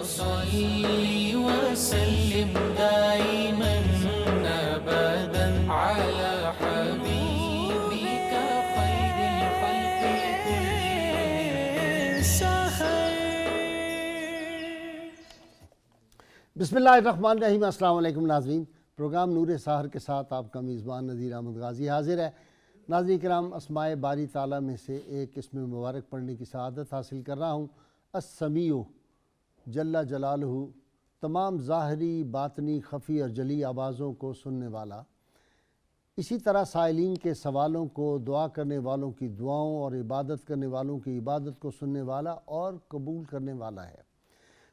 صل وسلم دائما أبدا على حبيبك خير الخلق كلهم. بسم اللہ الرحمن الرحیم. السلام علیکم ناظرین. پروگرام نور سحر کے ساتھ آپ کا میزبان نذیر احمد غازی حاضر ہے. ناظرین کرام، اسماء باری تعالیٰ میں سے ایک اسم مبارک پڑھنے کی سعادت حاصل کر رہا ہوں. السمیع جل جلالہ، تمام ظاہری، باطنی، خفی اور جلی آوازوں کو سننے والا. اسی طرح سائلین کے سوالوں کو، دعا کرنے والوں کی دعاؤں اور عبادت کرنے والوں کی عبادت کو سننے والا اور قبول کرنے والا ہے.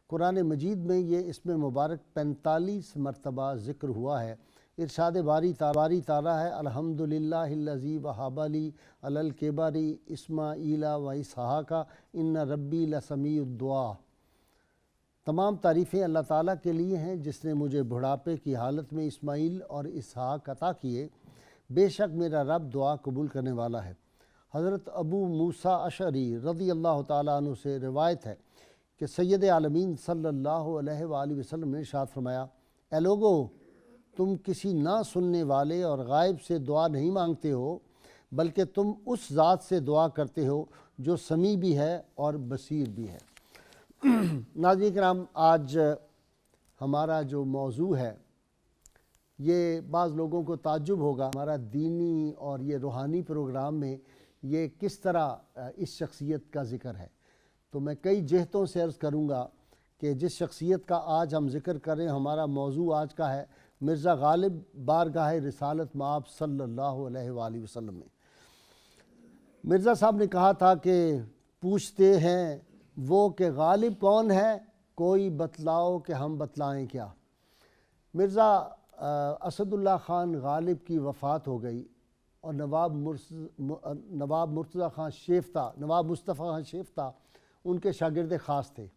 قرآن مجید میں یہ اسم مبارک 45 مرتبہ ذکر ہوا ہے. ارشاد باری تعالیٰ ہے: الحمدللہ الذی وہب لی علی الکبر اسماعیل و اسحاق ان ربی لسمیع الدعا. تمام تعریفیں اللہ تعالیٰ کے لیے ہیں جس نے مجھے بڑھاپے کی حالت میں اسماعیل اور اسحاق عطا کیے. بے شک میرا رب دعا قبول کرنے والا ہے. حضرت ابو موسیٰ اشعری رضی اللہ تعالیٰ عنہ سے روایت ہے کہ سید عالمین صلی اللہ علیہ وآلہ وسلم نے ارشاد فرمایا: اے لوگو، تم کسی نہ سننے والے اور غائب سے دعا نہیں مانگتے ہو، بلکہ تم اس ذات سے دعا کرتے ہو جو سمیع بھی ہے اور بصیر بھی ہے. ناظرین کرام، آج ہمارا جو موضوع ہے یہ بعض لوگوں کو تعجب ہوگا. ہمارا دینی اور یہ روحانی پروگرام میں یہ کس طرح اس شخصیت کا ذکر ہے. تو میں کئی جہتوں سے عرض کروں گا کہ جس شخصیت کا آج ہم ذکر کریں، ہمارا موضوع آج کا ہے مرزا غالب بارگاہ رسالت مآب صلی اللہ علیہ وآلہ وسلم میں. مرزا صاحب نے کہا تھا کہ پوچھتے ہیں وہ کہ غالب کون ہے، کوئی بتلاؤ کہ ہم بتلائیں کیا. مرزا اسد اللہ خان غالب کی وفات ہو گئی اور نواب مرتضیٰ خان شیفتہ، نواب مصطفیٰ خان شیفتہ ان کے شاگرد خاص تھے.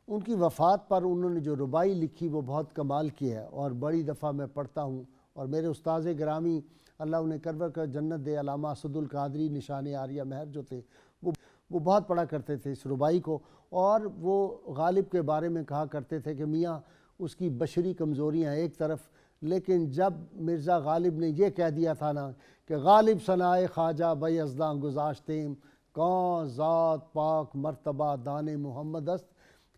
ان کی وفات پر انہوں نے جو ربائی لکھی وہ بہت کمال کی ہے اور بڑی دفعہ میں پڑھتا ہوں. اور میرے استاذ گرامی اللہ انہیں کرور کا جنت دے، علامہ اسد القادری نشان عاریہ مہر جو تھے وہ بہت پڑھا کرتے تھے اس ربائی کو. اور وہ غالب کے بارے میں کہا کرتے تھے کہ میاں اس کی بشری کمزوریاں ایک طرف، لیکن جب مرزا غالب نے یہ کہہ دیا تھا نا کہ غالب ثنائے خواجہ بے ازداں گذاشتیم کون ذات پاک مرتبہ دان محمد است،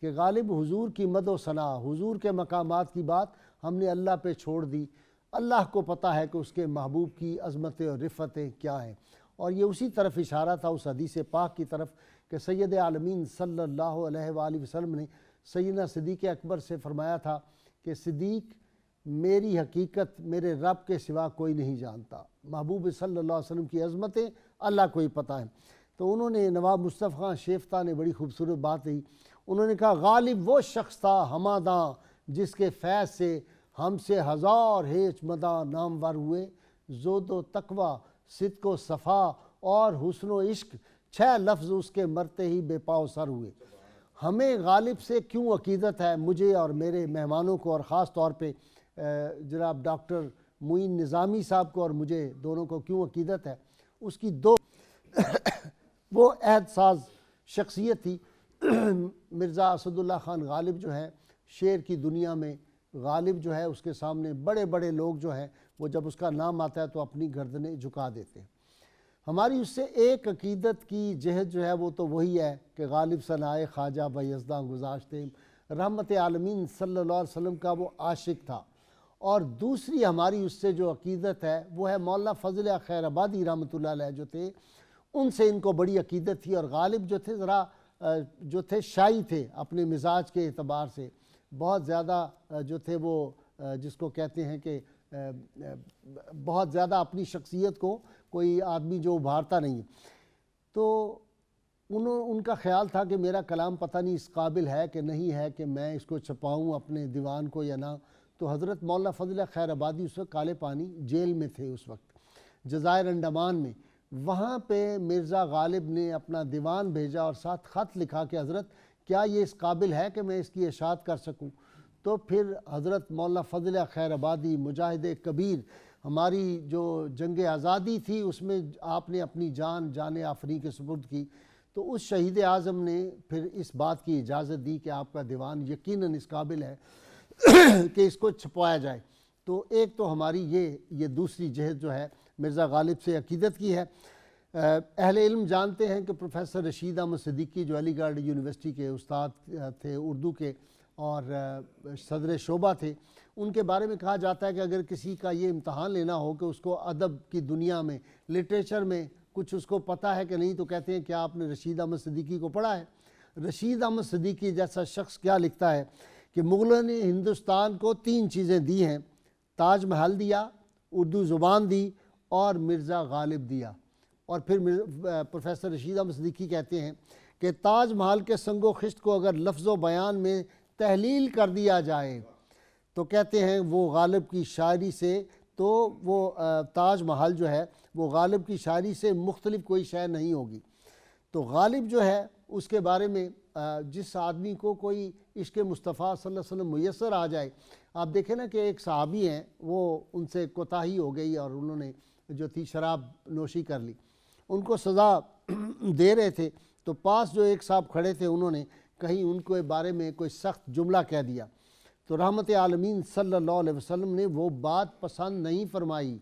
کہ غالب حضور کی مد و ثنا، حضور کے مقامات کی بات ہم نے اللہ پہ چھوڑ دی. اللہ کو پتہ ہے کہ اس کے محبوب کی عظمتیں اور رفتیں کیا ہیں. اور یہ اسی طرف اشارہ تھا اس حدیث پاک کی طرف کہ سید عالمین صلی اللہ علیہ وآلہ وسلم نے سیدنا صدیق اکبر سے فرمایا تھا کہ صدیق، میری حقیقت میرے رب کے سوا کوئی نہیں جانتا. محبوب صلی اللہ علیہ وسلم کی عظمتیں اللہ کو ہی پتہ ہیں. تو انہوں نے، نواب مصطفیٰ خان شیفتہ نے بڑی خوبصورت بات کہی. انہوں نے کہا غالب وہ شخص تھا ہماداں جس کے فیض سے ہم سے ہزار ہیچ مداں نامور ہوئے. زہد و تقوی، صدق و صفا اور حسن و عشق 6 لفظ اس کے مرتے ہی بے پاؤ سر ہوئے. ہمیں غالب سے کیوں عقیدت ہے، مجھے اور میرے مہمانوں کو، اور خاص طور پہ جناب ڈاکٹر معین نظامی صاحب کو اور مجھے دونوں کو کیوں عقیدت ہے، اس کی دو وہ عہد ساز شخصیت تھی. مرزا اسد اللہ خان غالب جو ہے شعر کی دنیا میں، غالب جو ہے اس کے سامنے بڑے بڑے لوگ جو ہیں وہ جب اس کا نام آتا ہے تو اپنی گردنیں جھکا دیتے ہیں. ہماری اس سے ایک عقیدت کی جہت جو ہے وہ تو وہی ہے کہ غالب ثنائے خواجہ بے ازداں گذاشتیم، رحمت عالمین صلی اللہ علیہ وسلم کا وہ عاشق تھا. اور دوسری ہماری اس سے جو عقیدت ہے وہ ہے مولانا فضل خیر آبادی رحمۃ اللہ علیہ جو تھے، ان سے ان کو بڑی عقیدت تھی. اور غالب جو تھے ذرا جو تھے شائی تھے اپنے مزاج کے اعتبار سے، بہت زیادہ جو تھے وہ جس کو کہتے ہیں کہ بہت زیادہ اپنی شخصیت کو کوئی آدمی جو ابھارتا نہیں. تو ان کا خیال تھا کہ میرا کلام پتہ نہیں اس قابل ہے کہ نہیں ہے کہ میں اس کو چھپاؤں اپنے دیوان کو یا نہ. تو حضرت مولانا فضل خیر آبادی اس وقت کالے پانی جیل میں تھے، اس وقت جزائر انڈمان میں. وہاں پہ مرزا غالب نے اپنا دیوان بھیجا اور ساتھ خط لکھا کہ حضرت کیا یہ اس قابل ہے کہ میں اس کی اشاعت کر سکوں. تو پھر حضرت مولانا فضل خیر آبادی مجاہد کبیر، ہماری جو جنگ آزادی تھی اس میں آپ نے اپنی جان آفریں کے سپرد کی. تو اس شہید اعظم نے پھر اس بات کی اجازت دی کہ آپ کا دیوان یقیناً اس قابل ہے کہ اس کو چھپوایا جائے۔ تو ایک تو ہماری یہ دوسری جہت جو ہے مرزا غالب سے عقیدت کی ہے۔ اہل علم جانتے ہیں کہ پروفیسر رشید احمد صدیقی جو علی گڑھ یونیورسٹی کے استاد تھے اردو کے اور صدر شعبہ تھے، ان کے بارے میں کہا جاتا ہے کہ اگر کسی کا یہ امتحان لینا ہو کہ اس کو ادب کی دنیا میں، لٹریچر میں کچھ اس کو پتہ ہے کہ نہیں، تو کہتے ہیں کیا آپ نے رشید احمد صدیقی کو پڑھا ہے؟ رشید احمد صدیقی جیسا شخص کیا لکھتا ہے کہ مغلوں نے ہندوستان کو 3 چیزیں دی ہیں، تاج محل دیا، اردو زبان دی اور مرزا غالب دیا۔ اور پھر پروفیسر رشید احمد صدیقی کہتے ہیں کہ تاج محل کے سنگ و خشت کو اگر لفظ و بیان میں تحلیل کر دیا جائے تو کہتے ہیں وہ غالب کی شاعری سے، تو وہ تاج محل جو ہے وہ غالب کی شاعری سے مختلف کوئی شے نہیں ہوگی۔ تو غالب جو ہے اس کے بارے میں جس آدمی کو کوئی عشق مصطفیٰ صلی اللہ علیہ وسلم میسر آ جائے، آپ دیکھیں نا کہ ایک صحابی ہیں، وہ ان سے کوتاہی ہو گئی اور انہوں نے جو تھی شراب نوشی کر لی، ان کو سزا دے رہے تھے، تو پاس جو ایک صاحب کھڑے تھے انہوں نے کہیں ان کے بارے میں کوئی سخت جملہ کہہ دیا، تو رحمت عالمین صلی اللہ علیہ وسلم نے وہ بات پسند نہیں فرمائی۔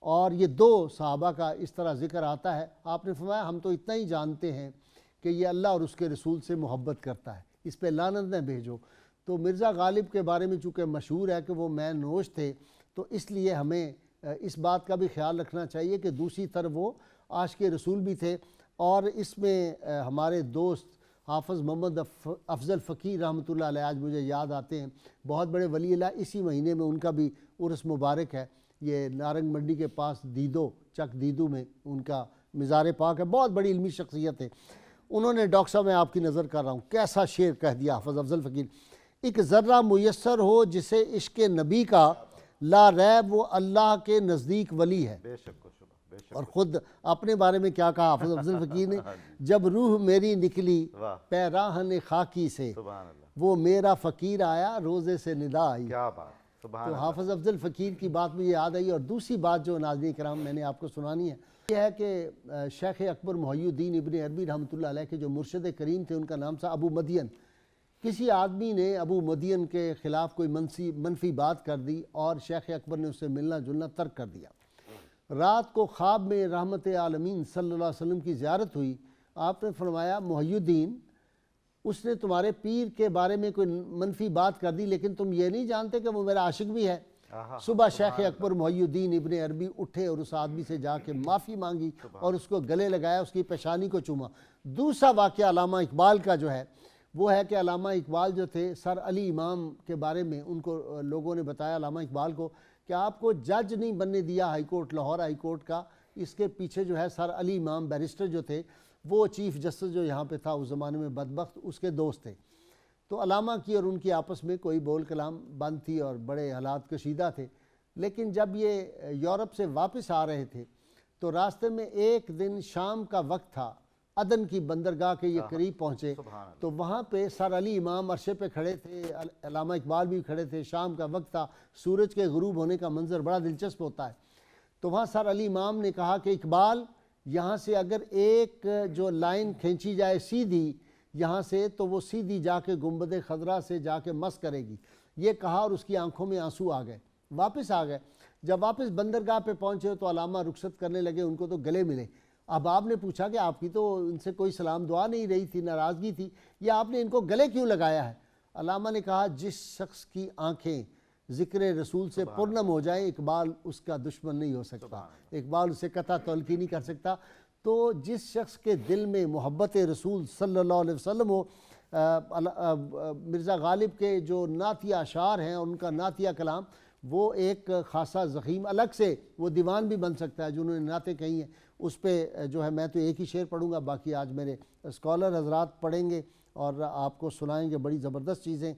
اور یہ 2 صحابہ کا اس طرح ذکر آتا ہے، آپ نے فرمایا ہم تو اتنا ہی جانتے ہیں کہ یہ اللہ اور اس کے رسول سے محبت کرتا ہے، اس پہ لعنت نہ بھیجو۔ تو مرزا غالب کے بارے میں چونکہ مشہور ہے کہ وہ مے نوش تھے، تو اس لیے ہمیں اس بات کا بھی خیال رکھنا چاہیے کہ دوسری طرف وہ عاشق رسول بھی تھے۔ اور اس میں ہمارے دوست حافظ محمد افضل فقیر رحمۃ اللہ علیہ آج مجھے یاد آتے ہیں، بہت بڑے ولی اللہ، اسی مہینے میں ان کا بھی عرس مبارک ہے، یہ نارنگ منڈی کے پاس دیدو چک دیدو میں ان کا مزار پاک ہے، بہت بڑی علمی شخصیت ہے۔ انہوں نے ڈاکٹر صاحب میں آپ کی نظر کر رہا ہوں کیسا شعر کہہ دیا حافظ افضل فقیر، ایک ذرہ میسر ہو جسے عشق نبی کا، لا ریب وہ اللہ کے نزدیک ولی ہے۔ بے شک و شبہ، بے شک۔ اور خود اپنے بارے میں کیا کہا حافظ افضل فقیر نے، جب روح میری نکلی واہ، پیراہن خاکی سے، سبحان اللہ، وہ میرا فقیر آیا روزے سے ندا آئی۔ کیا بات، سبحان تو اللہ۔ حافظ افضل فقیر کی بات مجھے یاد آئی۔ اور دوسری بات جو ناظرین کرام میں نے آپ کو سنانی ہے، یہ ہے کہ شیخ اکبر محی الدین ابن عربی رحمۃ اللہ علیہ کے جو مرشد کریم تھے، ان کا نام تھا ابو مدین۔ کسی آدمی نے ابو مدین کے خلاف کوئی منفی بات کر دی اور شیخ اکبر نے اس سے ملنا جلنا ترک کر دیا۔ رات کو خواب میں رحمت عالمین صلی اللہ علیہ وسلم کی زیارت ہوئی، آپ نے فرمایا محی الدین، اس نے تمہارے پیر کے بارے میں کوئی منفی بات کر دی، لیکن تم یہ نہیں جانتے کہ وہ میرا عاشق بھی ہے۔ صبح شیخ اکبر محی الدین ابن عربی اٹھے اور اس آدمی سے جا کے معافی مانگی اور اس کو گلے لگایا، اس کی پیشانی کو چوما۔ دوسرا واقعہ علامہ اقبال کا جو ہے وہ ہے کہ علامہ اقبال جو تھے، سر علی امام کے بارے میں ان کو لوگوں نے بتایا علامہ اقبال کو کہ آپ کو جج نہیں بننے دیا high court, Lahore high court کا، اس کے پیچھے جو ہے سر علی امام بیرسٹر جو تھے، وہ چیف جسٹس جو یہاں پہ تھا اس زمانے میں بدبخت، اس کے دوست تھے۔ تو علامہ کی اور ان کی آپس میں کوئی بول کلام بند تھی اور بڑے حالات کشیدہ تھے۔ لیکن جب یہ یورپ سے واپس آ رہے تھے تو راستے میں ایک دن شام کا وقت تھا، عدن کی بندرگاہ کے یہ قریب پہنچے، تو وہاں پہ سر علی امام عرصے پہ کھڑے تھے، علامہ اقبال بھی کھڑے تھے، شام کا وقت تھا، سورج کے غروب ہونے کا منظر بڑا دلچسپ ہوتا ہے۔ تو وہاں سر علی امام نے کہا کہ اقبال، یہاں سے اگر ایک جو لائن کھینچی جائے سیدھی یہاں سے، تو وہ سیدھی جا کے گنبد خضرا سے جا کے مس کرے گی۔ یہ کہا اور اس کی آنکھوں میں آنسو آ گئے، واپس آ گئے۔ جب واپس بندرگاہ پہ پہنچے تو علامہ رخصت کرنے لگے، ان کو تو گلے ملے۔ اب آپ نے پوچھا کہ آپ کی تو ان سے کوئی سلام دعا نہیں رہی تھی، ناراضگی تھی، یا آپ نے ان کو گلے کیوں لگایا ہے؟ علامہ نے کہا جس شخص کی آنکھیں ذکر رسول سے پرنم ہو جائیں، اقبال اس کا دشمن نہیں ہو سکتا، اقبال اسے قطع تلقی نہیں کر سکتا۔ تو جس شخص کے دل میں محبت رسول صلی اللہ علیہ وسلم ہو، مرزا غالب کے جو نعتیہ اشعار ہیں اور ان کا نعتیہ کلام، وہ ایک خاصا زخیم، الگ سے وہ دیوان بھی بن سکتا ہے جنہوں نے نعتیں کہی ہیں۔ اس پہ جو ہے میں تو ایک ہی شعر پڑھوں گا، باقی آج میرے اسکالر حضرات پڑھیں گے اور آپ کو سنائیں گے بڑی زبردست چیزیں۔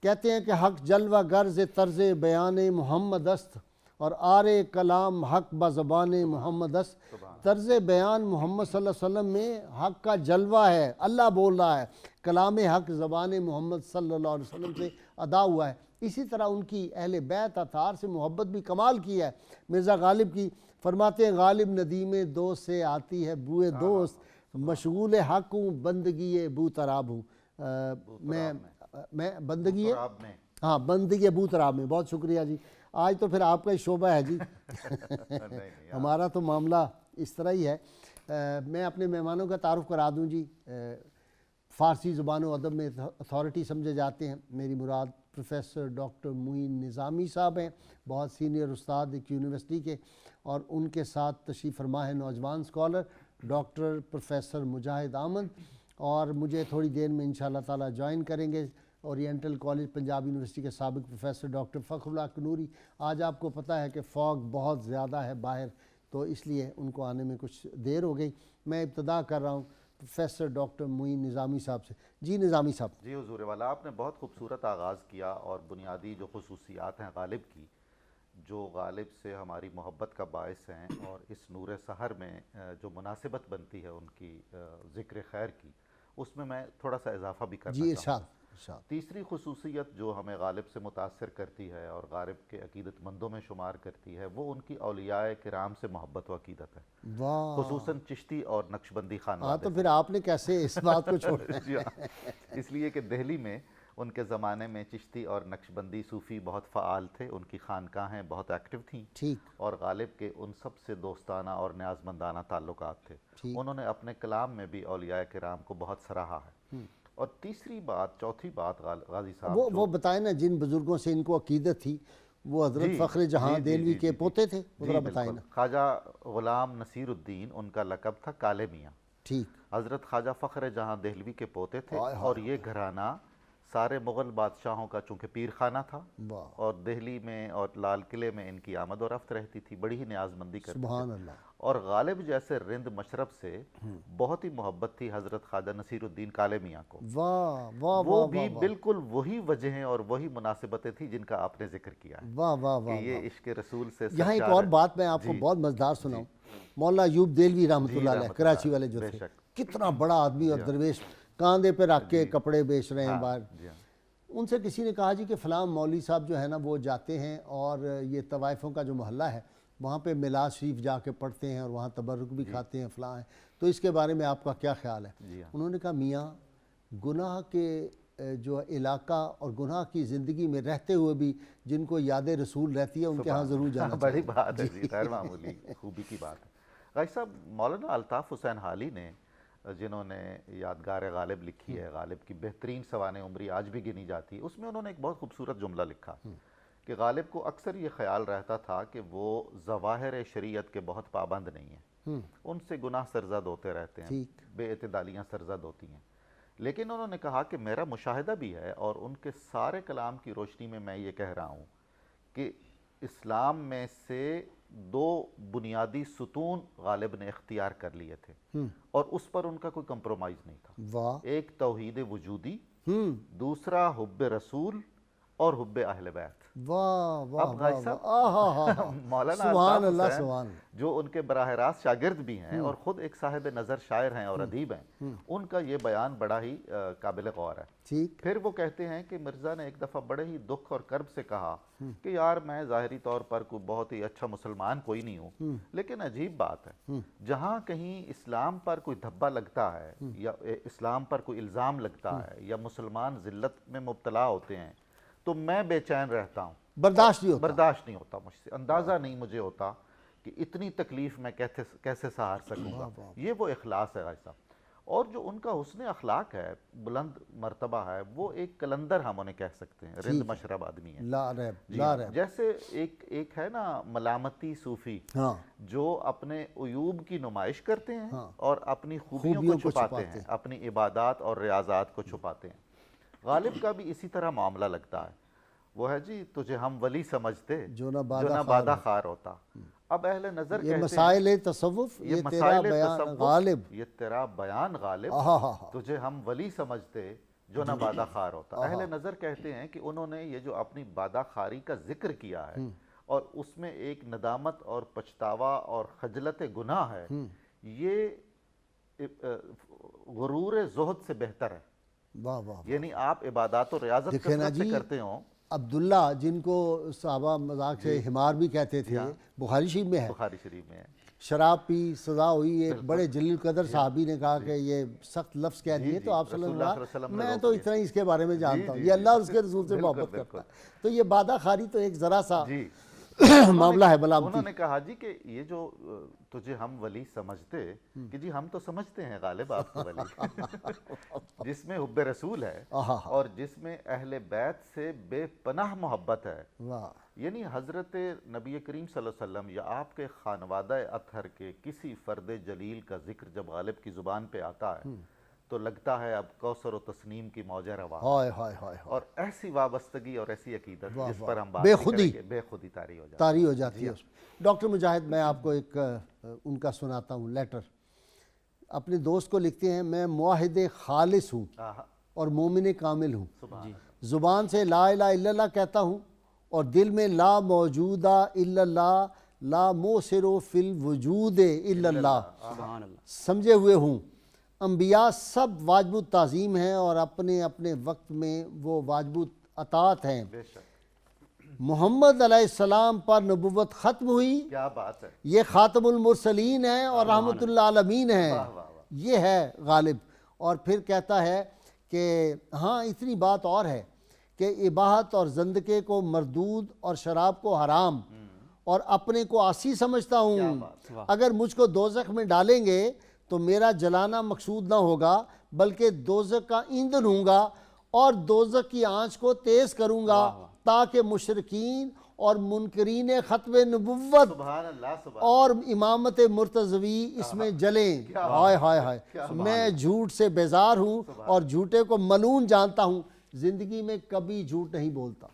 کہتے ہیں کہ حق جلوہ گرز طرز بیان محمد است، اور آرے کلام حق بزبان محمد است۔ طرز بیان محمد صلی اللہ علیہ وسلم میں حق کا جلوہ ہے، اللہ بول رہا ہے، کلام حق زبان محمد صلی اللہ علیہ وسلم سے ادا ہوا ہے۔ اسی طرح ان کی اہل بیت اطہار سے محبت بھی کمال کی ہے. مرزا غالب کی فرماتے ہیں غالب ندیم دوست سے آتی ہے بوئے دوست, مشغول حق ہوں بندگی بو تراب ہوں. میں بندگی ہاں بندگی بو تراب میں. بہت شکریہ جی, آج تو پھر آپ کا ہی شعبہ ہے جی. ہمارا تو معاملہ اس طرح ہی ہے. میں اپنے مہمانوں کا تعارف کرا دوں جی. فارسی زبان و ادب میں اتھارٹی سمجھے جاتے ہیں. میری مراد پروفیسر ڈاکٹر معین نظامی صاحب ہیں, بہت سینئر استاد ایک یونیورسٹی کے, اور ان کے ساتھ تشریف فرما ہے نوجوان اسکالر ڈاکٹر پروفیسر مجاہد احمد, اور مجھے تھوڑی دیر میں انشاءاللہ تعالی جوائن کریں گے اورینٹل کالج پنجاب یونیورسٹی کے سابق پروفیسر ڈاکٹر فخر اللہ کنوری. آج آپ کو پتہ ہے کہ فوگ بہت زیادہ ہے باہر, تو اس لیے ان کو آنے میں کچھ دیر ہو گئی. میں ابتدا کر رہا ہوں پروفیسر ڈاکٹر معین نظامی صاحب سے. جی نظامی صاحب. جی حضور والا, آپ نے بہت خوبصورت آغاز کیا, اور بنیادی جو خصوصیات ہیں غالب کی, جو غالب سے ہماری محبت کا باعث ہیں, اور اس نور سحر میں جو مناسبت بنتی ہے ان کی ذکر خیر کی, اس میں تھوڑا سا اضافہ بھی کرنا جی چاہوں گا. ارشاد. تیسری خصوصیت جو ہمیں غالب سے متاثر کرتی ہے اور غالب کے عقیدت مندوں میں شمار کرتی ہے, وہ ان کی اولیاء کرام سے محبت و عقیدت ہے, واہ, خصوصاً چشتی اور نقشبندی ہاں خانوادے تو پھر آپ نے کیسے اس بات کو چھوڑا؟ جی ہاں, اس لیے کہ دہلی میں ان کے زمانے میں چشتی اور نقشبندی صوفی بہت فعال تھے, ان کی خانقاہیں بہت ایکٹیو تھیں, ٹھیک, اور غالب کے ان سب سے دوستانہ اور نیازمندانہ تعلقات تھے. انہوں نے اپنے کلام میں بھی اولیاء کرام کو بہت سراہا ہے. اور تیسری بات, چوتھی بات غازی صاحب, وہ بتائیں نا جن بزرگوں سے ان کو عقیدت تھی, وہ حضرت فخر جہاں دہلوی کے پوتے تھے, وہ ذرا بتائیں نا. خواجہ غلام نصیر الدین ان کا لقب تھا کالے میاں. ٹھیک, حضرت خواجہ فخر جہاں دہلوی کے پوتے تھے, اور یہ گھرانہ سارے مغل بادشاہوں کا چونکہ پیر خانہ تھا, اور دہلی میں اور لال قلعے میں ان کی آمد و رفت رہتی تھی, بڑی ہی نیازمندی کرتے تھے. سبحان اللہ. اور غالب جیسے رند مشرب سے بہت ہی محبت تھی حضرت خواجہ نصیر الدین کالے میاں کو. واہ واہ وہ بھی بالکل وہی وجہیں اور وہی مناسبتیں تھیں جن کا آپ نے ذکر کیا ہے, واہ واہ واہ. یہ عشق رسول سے یہاں ایک اور بات میں آپ کو بہت مزدار سناؤں. مولانا ایوب دہلوی رحمۃ اللہ علیہ کراچی والے جو تھے, کتنا بڑا آدمی اور درویش, کاندھے پہ رکھ کے کپڑے بیچ رہے ہیں باہر. ان سے کسی نے کہا جی کہ فلاں مولوی صاحب جو ہے نا وہ جاتے ہیں اور یہ طوائفوں کا جو محلہ ہے وہاں پہ میلاد شریف جا کے پڑھتے ہیں اور وہاں تبرک بھی کھاتے ہیں فلاں ہیں, تو اس کے بارے میں آپ کا کیا خیال ہے؟ انہوں نے کہا میاں گناہ کے جو علاقہ اور گناہ کی زندگی میں رہتے ہوئے بھی جن کو یاد رسول رہتی ہے ان کے ہاں ضرور جانا چاہیے. بڑی بات ہے جی, غیر معمولی خوبی کی بات ہے. غازی صاحب, مولانا الطاف حسین حالی نے جنہوں نے یادگار غالب لکھی ہے, غالب کی بہترین سوانح عمری آج بھی گنی جاتی ہے, اس میں انہوں نے ایک بہت خوبصورت جملہ لکھا کہ غالب کو اکثر یہ خیال رہتا تھا کہ وہ ظواہر شریعت کے بہت پابند نہیں ہیں, ان سے گناہ سرزد ہوتے رہتے ہیں, بے اعتدالیاں سرزد ہوتی ہیں. لیکن انہوں نے کہا کہ میرا مشاہدہ بھی ہے, اور ان کے سارے کلام کی روشنی میں میں یہ کہہ رہا ہوں کہ اسلام میں سے 2 بنیادی ستون غالب نے اختیار کر لیے تھے, اور اس پر ان کا کوئی کمپرومائز نہیں تھا. ایک توحید وجودی, دوسرا حب رسول اور حب اہل بیت. واہ واہ واہ. مولانا سبحان اللہ الطاف سبحان حسین جو ان کے براہ راست شاگرد بھی ہیں اور خود ایک صاحب نظر شاعر ہیں اور ادیب ہیں, ان کا یہ بیان بڑا ہی قابل غور ہے. ٹھیک, پھر وہ کہتے ہیں کہ مرزا نے ایک دفعہ بڑے ہی دکھ اور کرب سے کہا کہ یار میں ظاہری طور پر کوئی بہت ہی اچھا مسلمان کوئی نہیں ہوں, لیکن عجیب بات ہے, جہاں کہیں اسلام پر کوئی دھبا لگتا ہے یا اسلام پر کوئی الزام لگتا ہے یا مسلمان ذلت میں مبتلا ہوتے ہیں تو میں بے چین رہتا ہوں, برداشت نہیں ہوتا مجھ سے, اندازہ نہیں مجھے ہوتا کہ اتنی تکلیف میں کیسے سہار سکوں گا. یہ وہ اخلاص ہے غازی صاحب. اور جو ان کا حسن اخلاق ہے, بلند مرتبہ ہے, وہ ایک کلندر ہم انہیں کہہ سکتے ہیں, رند مشرب آدمی ہے. لا ریب. جیسے ایک ہے نا ملامتی صوفی جو اپنے عیوب کی نمائش کرتے ہیں اور اپنی خوبیوں کو چھپاتے ہیں, اپنی عبادات اور ریاضات کو چھپاتے ہیں. غالب کا بھی اسی طرح معاملہ لگتا ہے. وہ ہے جی تجھے ہم ولی سمجھتے جو نہ بادہ خار ہوتا. اب اہل نظر کہتے ہیں یہ مسائل تصوف, یہ تیرا بیان غالب, یہ تیرا بیان غالب, تجھے ہم ولی سمجھتے جو نہ بادہ خار ہوتا. اہل نظر کہتے ہیں کہ انہوں نے یہ جو اپنی بادہ خاری کا ذکر کیا ہے اور اس میں ایک ندامت اور پچھتاوا اور خجلت گناہ ہے, یہ غرور زہد سے بہتر ہے. یعنی آپ عبادات و ریاضت کثرت سے کرتے ہوں عبداللہ جن کو صحابہ مذاق سے حمار بھی کہتے تھے، بخاری شریف میں ہے، بخاری شریف میں ہے، شراب پی سزا ہوئی، ایک بڑے جلیل قدر صحابی نے کہا کہ یہ سخت لفظ کہہ دیے، تو آپ صلی اللہ علیہ وسلم میں تو اتنا ہی اس کے بارے میں جانتا ہوں، یہ اللہ اور اس کے رسول سے محبت کرتا ہے، تو یہ بادہ خاری تو ایک ذرا سا معاملہ ہے ملامتی۔ انہوں نے کہا جی کہ یہ جو تجھے ہم ولی سمجھتے کہ جی ہم تو سمجھتے ہیں غالب آپ کو ولی، جس میں حب رسول ہے اور جس میں اہل بیت سے بے پناہ محبت ہے، یعنی حضرت نبی کریم صلی اللہ علیہ وسلم یا آپ کے خانوادہ اطہر کے کسی فرد جلیل کا ذکر جب غالب کی زبان پہ آتا ہے تو لگتا ہے اب کوثر و تسنیم کی موجہ روا، اور ایسی وابستگی اور ایسی عقیدت جس پر ہم بات کریں گے، بے خودی طاری ہو جاتی ہے۔ ڈاکٹر مجاہد، میں آپ کو ایک ان کا سناتا ہوں لیٹر، اپنے دوست کو لکھتے ہیں، میں موحد خالص ہوں اور مومن کامل ہوں، زبان سے لا الہ الا اللہ کہتا ہوں اور دل میں لا موجودہ الا اللہ، لا موسر فی الوجود الا اللہ سمجھے ہوئے ہوں۔ انبیاء سب واجب التعظیم ہیں اور اپنے اپنے وقت میں وہ واجب اطاعت ہیں۔ محمد علیہ السلام پر نبوت ختم ہوئی، کیا بات ہے، یہ خاتم المرسلین ہیں اور رحمت للعالمین ہیں، یہ ہے غالب۔ اور پھر کہتا ہے کہ ہاں اتنی بات اور ہے کہ اباحت اور زندقے کو مردود اور شراب کو حرام اور اپنے کو عاصی سمجھتا ہوں، اگر مجھ کو دوزخ میں ڈالیں گے تو میرا جلانا مقصود نہ ہوگا بلکہ دوزخ کا ایندھن ہوں گا اور دوزخ کی آنچ کو تیز کروں گا تاکہ مشرکین اور منکرین ختم نبوت اور امامت مرتضوی اس میں جلیں۔ ہائے ہائے ہائے، میں جھوٹ سے بیزار ہوں اور جھوٹے کو ملعون جانتا ہوں، زندگی میں کبھی جھوٹ نہیں بولتا۔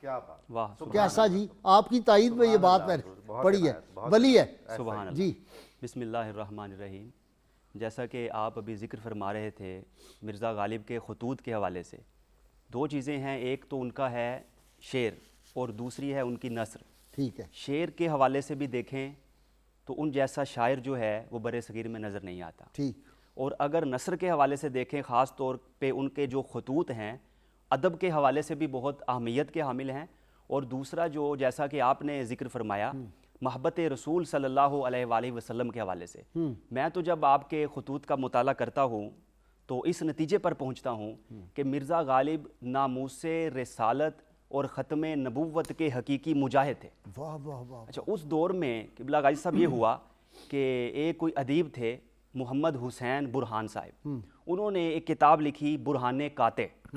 کیسا جی، آپ کی تائید میں یہ بات میں پڑھی ہے، ولی ہے۔ جی بسم اللہ الرحمن الرحیم۔ جیسا کہ آپ ابھی ذکر فرما رہے تھے مرزا غالب کے خطوط کے حوالے سے، دو چیزیں ہیں، ایک تو ان کا ہے شعر اور دوسری ہے ان کی نثر۔ ٹھیک ہے، شعر کے حوالے سے بھی دیکھیں تو ان جیسا شاعر جو ہے وہ بر صغیر میں نظر نہیں آتا، ٹھیک، اور اگر نثر کے حوالے سے دیکھیں خاص طور پہ ان کے جو خطوط ہیں ادب کے حوالے سے بھی بہت اہمیت کے حامل ہیں۔ اور دوسرا جو جیسا کہ آپ نے ذکر فرمایا محبت رسول صلی اللہ علیہ وآلہ وسلم کے حوالے سے، میں تو جب آپ کے خطوط کا مطالعہ کرتا ہوں تو اس نتیجے پر پہنچتا ہوں کہ مرزا غالب ناموس رسالت اور ختم نبوت کے حقیقی مجاہد تھے۔ واہ واہ واہ۔ اچھا، اس دور میں قبلہ غازی صاحب یہ ہوا کہ ایک کوئی ادیب تھے محمد حسین برہان صاحب، انہوں نے ایک کتاب لکھی برہان قاطع،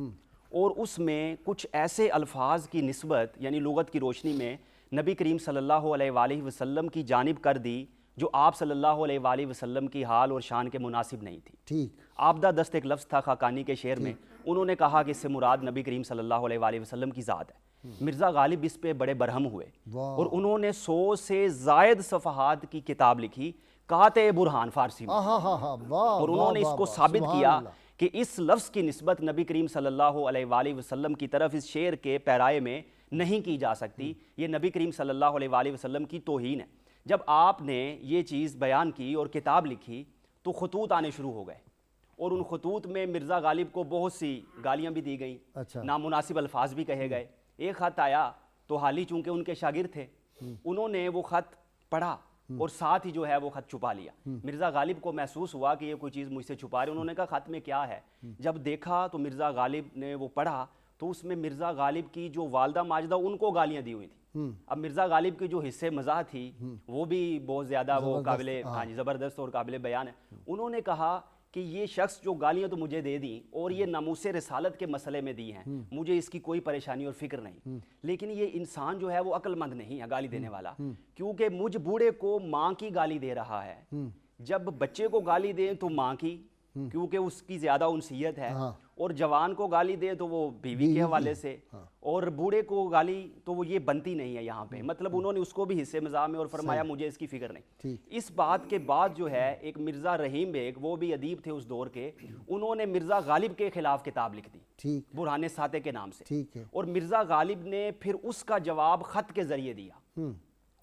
اور اس میں کچھ ایسے الفاظ کی نسبت یعنی لغت کی روشنی میں نبی کریم صلی اللہ علیہ وآلہ وسلم کی جانب کر دی جو آپ صلی اللہ علیہ وآلہ وسلم کی حال اور شان کے مناسب نہیں تھی۔ ٹھیک، آبدہ دست ایک لفظ تھا خاقانی کے شعر میں، انہوں نے کہا کہ اس سے مراد نبی کریم صلی اللہ علیہ وآلہ وسلم کی ذات ہے۔ مرزا غالب اس پہ بڑے برہم ہوئے اور انہوں نے 100 سے زائد صفحات کی کتاب لکھی قاطع برہان فارسی میں، اور انہوں نے اس کو ثابت کیا کہ اس لفظ کی نسبت نبی کریم صلی اللہ علیہ وآلہ وسلم کی طرف اس شعر کے پیرائے میں نہیں کی جا سکتی، یہ نبی کریم صلی اللہ علیہ وآلہ وسلم کی توہین ہے۔ جب آپ نے یہ چیز بیان کی اور کتاب لکھی تو خطوط آنے شروع ہو گئے، اور ان خطوط میں مرزا غالب کو بہت سی گالیاں بھی دی گئیں، نامناسب الفاظ بھی کہے گئے۔ ایک خط آیا تو حالی چونکہ ان کے شاگرد تھے، انہوں نے وہ خط پڑھا اور ساتھ ہی جو ہے وہ خط چھپا لیا۔ مرزا غالب کو محسوس ہوا کہ یہ کوئی چیز مجھ سے چھپا رہے، انہوں نے کہا خط میں کیا ہے؟ جب دیکھا تو مرزا غالب نے وہ پڑھا تو اس میں مرزا غالب کی جو والدہ ماجدہ ان کو گالیاں دی ہوئی تھیں۔ اب مرزا غالب کی جو حصے مزاح تھی وہ بھی بہت زیادہ وہ قابل زبردست اور قابل بیان ہے۔ انہوں نے کہا کہ یہ شخص جو گالیاں تو مجھے دے دیں اور یہ ناموس رسالت کے مسئلے میں دی ہیں، مجھے اس کی کوئی پریشانی اور فکر نہیں، لیکن یہ انسان جو ہے وہ عقل مند نہیں ہے گالی دینے والا، کیونکہ مجھ بوڑھے کو ماں کی گالی دے رہا ہے، جب بچے کو گالی دیں تو ماں کی کیونکہ اس کی زیادہ انسیت ہے، اور جوان کو گالی دے تو وہ بیوی کے حوالے سے، اور بوڑھے کو گالی تو وہ یہ بنتی نہیں ہے یہاں پہ، مطلب انہوں نے اس کو بھی حصے مزاح میں اور فرمایا مجھے اس کی فکر نہیں۔ اس بات کے بعد جو ہے ایک مرزا رحیم بیگ، وہ بھی ادیب تھے اس دور کے، انہوں نے مرزا غالب کے خلاف کتاب لکھ دی برہان ساطع کے نام سے، اور مرزا غالب نے پھر اس کا جواب خط کے ذریعے دیا،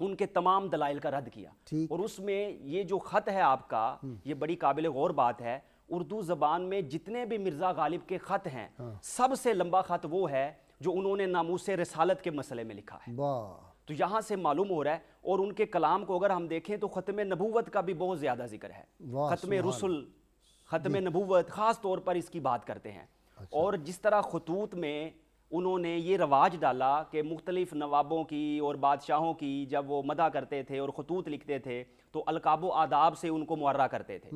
ان کے تمام دلائل کا رد کیا، اور اس میں یہ جو خط ہے آپ کا، یہ بڑی قابل غور بات ہے، اردو زبان میں جتنے بھی مرزا غالب کے خط ہیں سب سے لمبا خط وہ ہے جو انہوں نے ناموس رسالت کے مسئلے میں لکھا ہے۔ واہ، تو یہاں سے معلوم ہو رہا ہے، اور ان کے کلام کو اگر ہم دیکھیں تو ختم نبوت کا بھی بہت زیادہ ذکر ہے۔ واہ، ختم رسل، ختم نبوت خاص طور پر اس کی بات کرتے ہیں۔ اور جس طرح خطوط میں انہوں نے یہ رواج ڈالا کہ مختلف نوابوں کی اور بادشاہوں کی جب وہ مدح کرتے تھے اور خطوط لکھتے تھے تو القاب و آداب سے ان کو معرہ کرتے تھے،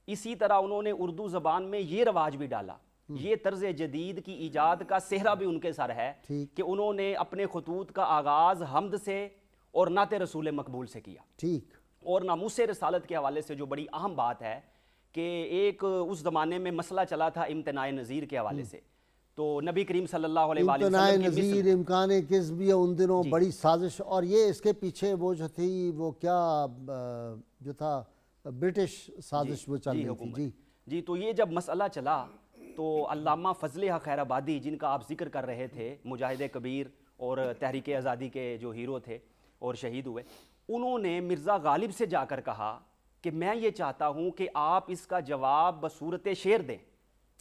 اسی طرح انہوں نے اردو زبان میں یہ رواج بھی ڈالا۔ یہ طرز جدید کی ایجاد کا سہرا بھی ان کے سر ہے کہ انہوں نے اپنے خطوط کا آغاز حمد سے اور نعت رسول مقبول سے کیا۔ ٹھیک، اور ناموس رسالت کے حوالے سے جو بڑی اہم بات ہے کہ ایک اس زمانے میں مسئلہ چلا تھا امتناع نظیر کے حوالے سے، تو نبی کریم صلی اللہ علیہ وآلہ امتناع وسلم کی نظیر، امکان کذب، ان دنوں بڑی سازش، اور یہ اس کے پیچھے وہ جو تھی وہ کیا جو تھا برٹش سازش وہ چل رہی تھی۔ جی تو یہ جب مسئلہ چلا تو علامہ فضل حق خیر آبادی، جن کا آپ ذکر کر رہے تھے، مجاہد کبیر اور تحریک آزادی کے جو ہیرو تھے اور شہید ہوئے، انہوں نے مرزا غالب سے جا کر کہا کہ میں یہ چاہتا ہوں کہ آپ اس کا جواب بصورت شعر دیں۔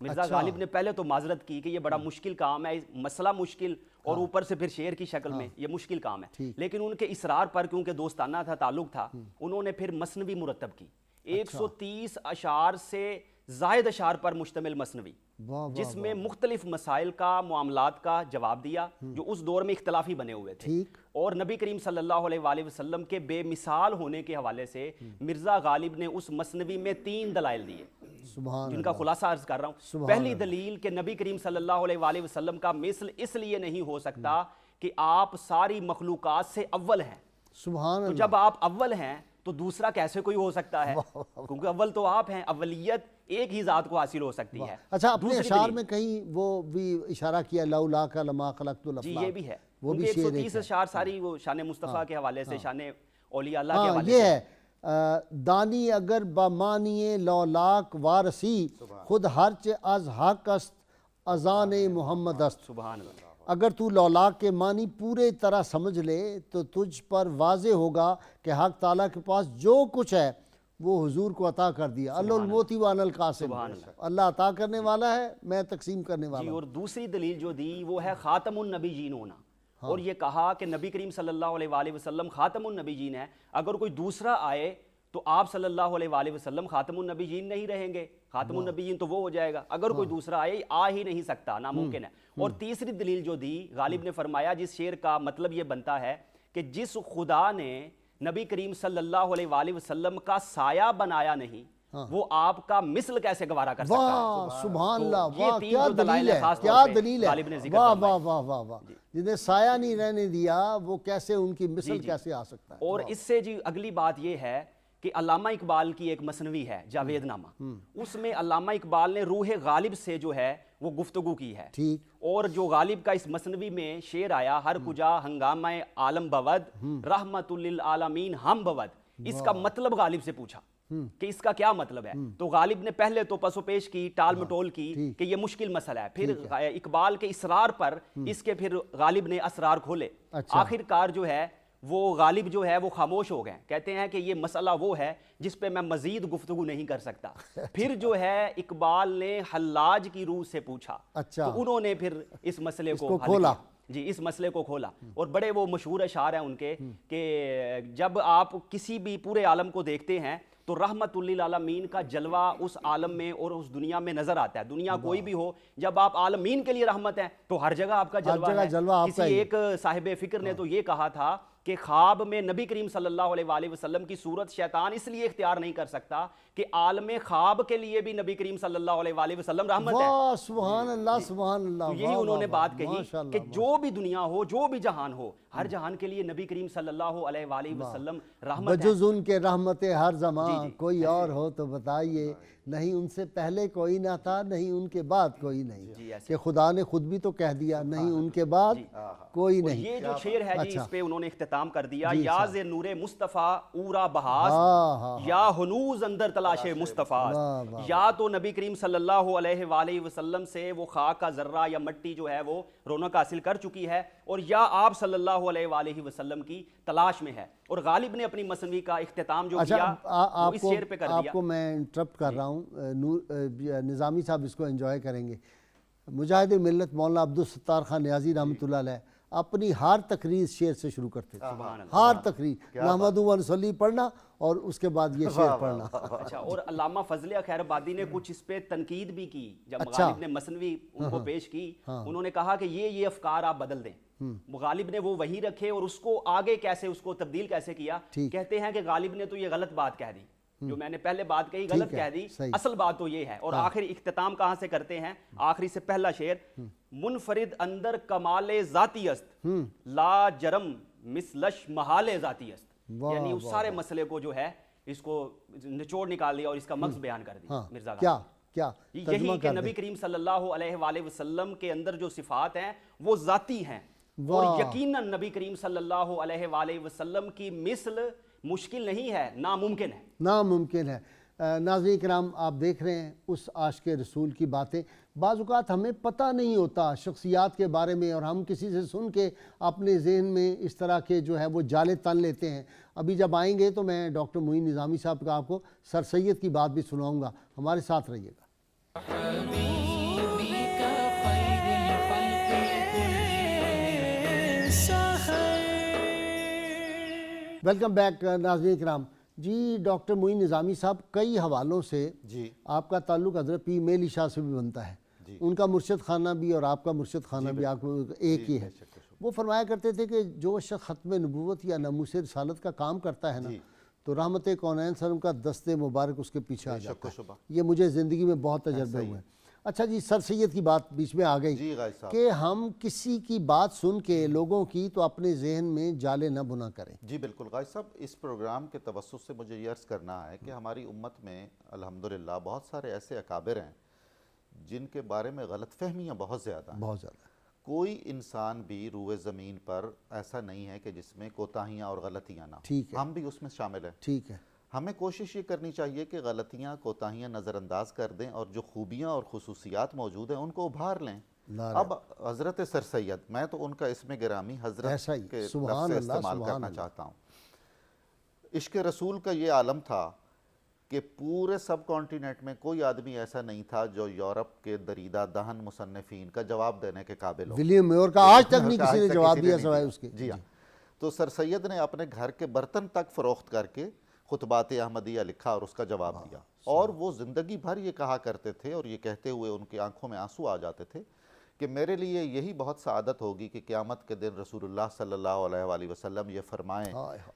مرزا غالب نے پہلے تو معذرت کی کہ یہ بڑا مشکل کام ہے، مسئلہ مشکل، اور اوپر سے پھر شعر کی شکل میں، یہ مشکل کام ہے۔ لیکن ان کے اصرار پر، کیونکہ دوستانہ تھا، تعلق تھا، انہوں نے پھر مثنوی مرتب کی، 130 اشعار سے زائد اشعار پر مشتمل مثنوی، جس میں مختلف مسائل کا، معاملات کا جواب دیا جو اس دور میں اختلافی بنے ہوئے تھے۔ اور نبی کریم صلی اللہ علیہ وآلہ وسلم کے بے مثال ہونے کے حوالے سے مرزا غالب نے اس مثنوی میں 3 دلائل دیے، جن کا خلاصہ عرض کر رہا ہوں۔ پہلی دلیل کہ نبی کریم صلی اللہ علیہ وآلہ وسلم کا مثل اس لیے نہیں ہو سکتا کہ آپ ساری مخلوقات سے اول ہیں۔ سبحان تو جب آپ اول ہیں تو دوسرا کیسے کوئی ہو سکتا ہے؟ کیونکہ اول تو آپ ہیں، اولیت ایک ہی ذات کو حاصل ہو سکتی ہے۔ اچھا، اپنے اشعار میں کہیں وہ بھی اشارہ کیا لولاک لما خلقت الافلاک، جی یہ بھی ہے، وہ بھی 130 اشعار ساری وہ شان مصطفیٰ کے حوالے سے، شان اولیاء اللہ کے حوالے یہ سے۔ ہے دانی اگر بمانی لولاک وارسی، خود ہرچ از حق است اذان محمد است۔ سبحان اللہ۔ اگر تو لولاک کے معنی پورے طرح سمجھ لے تو تجھ پر واضح ہوگا کہ حق تعالیٰ کے پاس جو کچھ ہے وہ حضور کو عطا کر دیا۔ اللہ الموتی وانا القاسم، اللہ عطا کرنے والا ہے، میں تقسیم کرنے والا ہوں۔ اور دوسری دلیل جو دی وہ ہے خاتم النبیین ہونا، اور یہ کہا کہ نبی کریم صلی اللہ علیہ وآلہ وسلم خاتم النبیین ہے، اگر کوئی دوسرا آئے تو آپ صلی اللہ علیہ وآلہ وسلم خاتم النبیین نہیں رہیں گے، خاتم النبیین تو وہ ہو جائے گا، اگر کوئی دوسرا آئے آ ہی نہیں سکتا، ناممکن ہے۔ اور تیسری دلیل جو دی، غالب نے فرمایا جس شعر کا مطلب یہ بنتا ہے کہ جس خدا نے نبی کریم صلی اللہ علیہ وآلہ وسلم کا سایہ بنایا نہیں، وہ آپ کا مثل کیسے گوارا کر سکتا ہے؟ واہ سبحان اللہ، یہ واہ تین کیا جو دلیل ہے، خاص طور کیا پہ دلیل غالب نے ہے، ذکر واہ فرمائی۔ واہ واہ واہ واہ، جنہیں سایہ نہیں رہنے دیا وہ کیسے ان کی مثل کیسے آ سکتا ہے؟ اور اس سے جی اگلی بات یہ ہے کہ علامہ اقبال کی ایک مثنوی ہے جاوید نامہ، اس میں علامہ اقبال نے روح غالب سے جو ہے وہ گفتگو کی ہے، ٹھیک، اور جو غالب کا اس مثنوی میں شعر آیا، ہر کجا ہنگامہ عالم بود رحمت للعالمین ہم بود، اس کا مطلب غالب سے پوچھا کہ اس کا کیا مطلب ہے، تو غالب نے پہلے تو پس و پیش کی، ٹال مٹول کی کہ یہ مشکل مسئلہ ہے، پھر اقبال کے اصرار پر اس کے پھر غالب نے اسرار کھولے، آخر کار جو ہے وہ غالب جو ہے وہ خاموش ہو گئے، کہتے ہیں کہ یہ مسئلہ وہ ہے جس پہ میں مزید گفتگو نہیں کر سکتا۔ پھر جو ہے اقبال نے حلاج کی روح سے پوچھا، تو انہوں نے پھر اس مسئلے کو کھولا، جی اس مسئلے کو کھولا، اور بڑے وہ مشہور اشعار ہیں ان کے کہ جب آپ کسی بھی پورے عالم کو دیکھتے ہیں تو رحمت للعالمین کا جلوہ اس عالم میں اور اس دنیا میں نظر آتا ہے، دنیا کوئی بھی ہو، جب آپ عالمین کے لیے رحمت ہیں تو ہر جگہ آپ کا جلوہ ہے۔ کسی ایک صاحب فکر نے تو یہ کہا تھا کہ خواب میں نبی کریم صلی اللہ علیہ وآلہ وسلم کی صورت شیطان اس لیے اختیار نہیں کر سکتا کہ عالم خواب کے لیے بھی نبی کریم صلی اللہ علیہ وآلہ وسلم رحمت ہے۔ واہ سبحان اللہ سبحان اللہ، یہی انہوں نے بات کہی کہ جو بھی دنیا ہو، جو بھی جہان ہو، ہر جہان کے لیے نبی کریم صلی اللہ علیہ وآلہ وسلم رحمت ہے۔ بجز ان کے رحمت ہر زمان کوئی اور ہو تو بتائیے، نہیں ان سے پہلے کوئی نہ تھا، نہیں ان کے بعد کوئی نہیں، کہ خدا نے خود بھی تو کہہ دیا نہیں ان کے بعد کوئی نہیں۔ یہ جو شعر ہے جی اس پہ انہوں نے اختتام کر دیا، یاز نور مصطفیٰ اورا بہاس یا ہنوز اندر تلاش مصطفیٰ، یا تو نبی کریم صلی اللہ علیہ وآلہ وسلم سے وہ خاک کا ذرہ یا مٹی جو ہے وہ رونق حاصل کر چکی ہے، اور یا آپ صلی اللہ علیہ وآلہ وسلم کی تلاش میں ہے۔ اور غالب نے اپنی مثنوی کا اختتام جو کیا وہ اس شعر پہ کر دیا۔ آپ کو میں انٹرپٹ کر رہا ہوں، نظامی صاحب اس کو انجوائے کریں گے۔ مجاہد ملت مولانا عبدالستار خان نیازی رحمۃ اللہ علیہ اپنی ہر تقریر شعر سے شروع کرتے تھے، ہر تقریر نحمدہ و نصلی پڑھنا اور اس کے بعد یہ شعر پڑھنا۔ اچھا، اور علامہ فضل خیر آبادی نے کچھ اس پہ تنقید بھی کی جب غالب نے مثنوی ان کو پیش کی، انہوں نے کہا کہ یہ افکار آپ بدل دیں۔ غالب نے وہ وہی رکھے اور اس کو آگے کیسے، اس کو تبدیل کیسے کیا؟ کہتے ہیں کہ غالب نے تو یہ غلط بات کہہ دی، جو میں نے پہلے بات کہی غلط کہہ دی، اصل بات تو یہ ہے۔ اور آخر اختتام کہاں سے کرتے ہیں؟ آخری سے پہلا شعر، منفرد اندر کمال ذاتی است، لا جرم مثلش محال ذاتی است، یعنی اس سارے مسئلے کو جو ہے اس کو نچوڑ نکال دیا اور اس کا مغز بیان کر دیا مرزا غالب۔ کیا یہی کہ نبی کریم صلی اللہ علیہ وآلہ وسلم کے اندر جو صفات ہیں وہ ذاتی ہیں، اور یقیناً نبی کریم صلی اللہ علیہ وآلہ وسلم کی مثل مشکل نہیں ہے، ناممکن ہے، ناممکن ہے۔ ناظرین کرام، آپ دیکھ رہے ہیں اس عاشق رسول کی باتیں۔ بعض اوقات ہمیں پتہ نہیں ہوتا شخصیات کے بارے میں، اور ہم کسی سے سن کے اپنے ذہن میں اس طرح کے جو ہے وہ جالے تن لیتے ہیں۔ ابھی جب آئیں گے تو میں ڈاکٹر معین نظامی صاحب کا آپ کو سر سید کی بات بھی سناؤں گا، ہمارے ساتھ رہیے گا۔ ویلکم بیک ناظرین کرام۔ جی ڈاکٹر معین نظامی صاحب، کئی حوالوں سے آپ کا تعلق حضرت پیر مہر علی شاہ سے بھی بنتا ہے، ان کا مرشد خانہ بھی اور آپ کا مرشد خانہ بھی آپ کو ایک ہی ہے۔ وہ فرمایا کرتے تھے کہ جو شخص ختم نبوت یا ناموس رسالت کا کام کرتا ہے نا، تو رحمت کونین سلم کا دست مبارک اس کے پیچھے آ جاتا ہے۔ یہ مجھے زندگی میں بہت تجربے ہوئے ہیں۔ اچھا جی، سر سید کی بات بیچ میں آ گئی کہ ہم کسی کی بات سن کے لوگوں کی تو اپنے ذہن میں جالے نہ بنا کریں۔ جی بالکل غازی صاحب، اس پروگرام کے توسط سے مجھے یہ عرض کرنا ہے کہ ہماری امت میں الحمدللہ بہت سارے ایسے اکابر ہیں جن کے بارے میں غلط فہمیاں بہت زیادہ ہیں، بہت زیادہ۔ کوئی انسان بھی روئے زمین پر ایسا نہیں ہے کہ جس میں کوتاہیاں اور غلطیاں نہ ٹھیک ہے، ہم بھی اس میں شامل ہیں۔ ٹھیک ہے، ہمیں کوشش یہ کرنی چاہیے کہ غلطیاں کوتاہیاں نظر انداز کر دیں اور جو خوبیاں اور خصوصیات موجود ہیں ان کو ابھار لیں۔ اب حضرت سر سید، میں تو ان کا اسم گرامی حضرت کے لفظ سے استعمال کرنا چاہتا ہوں۔ عشق رسول کا یہ عالم تھا کہ پورے سب کانٹیننٹ میں کوئی آدمی ایسا نہیں تھا جو یورپ کے دریدہ دہن مصنفین کا جواب دینے کے قابل ہو۔ ولیم میور کا آج تک نہیں کسی نے جواب دیا سوائے اس کے۔ جی ہاں، تو سر سید نے اپنے گھر کے برتن تک فروخت کر کے خطبات احمدیہ لکھا اور اس کا جواب دیا، اور وہ زندگی بھر یہ کہا کرتے تھے اور یہ کہتے ہوئے ان کی آنکھوں میں آنسو آ جاتے تھے کہ میرے لیے یہی بہت سعادت ہوگی کہ قیامت کے دن رسول اللہ صلی اللہ علیہ وآلہ وسلم یہ فرمائیں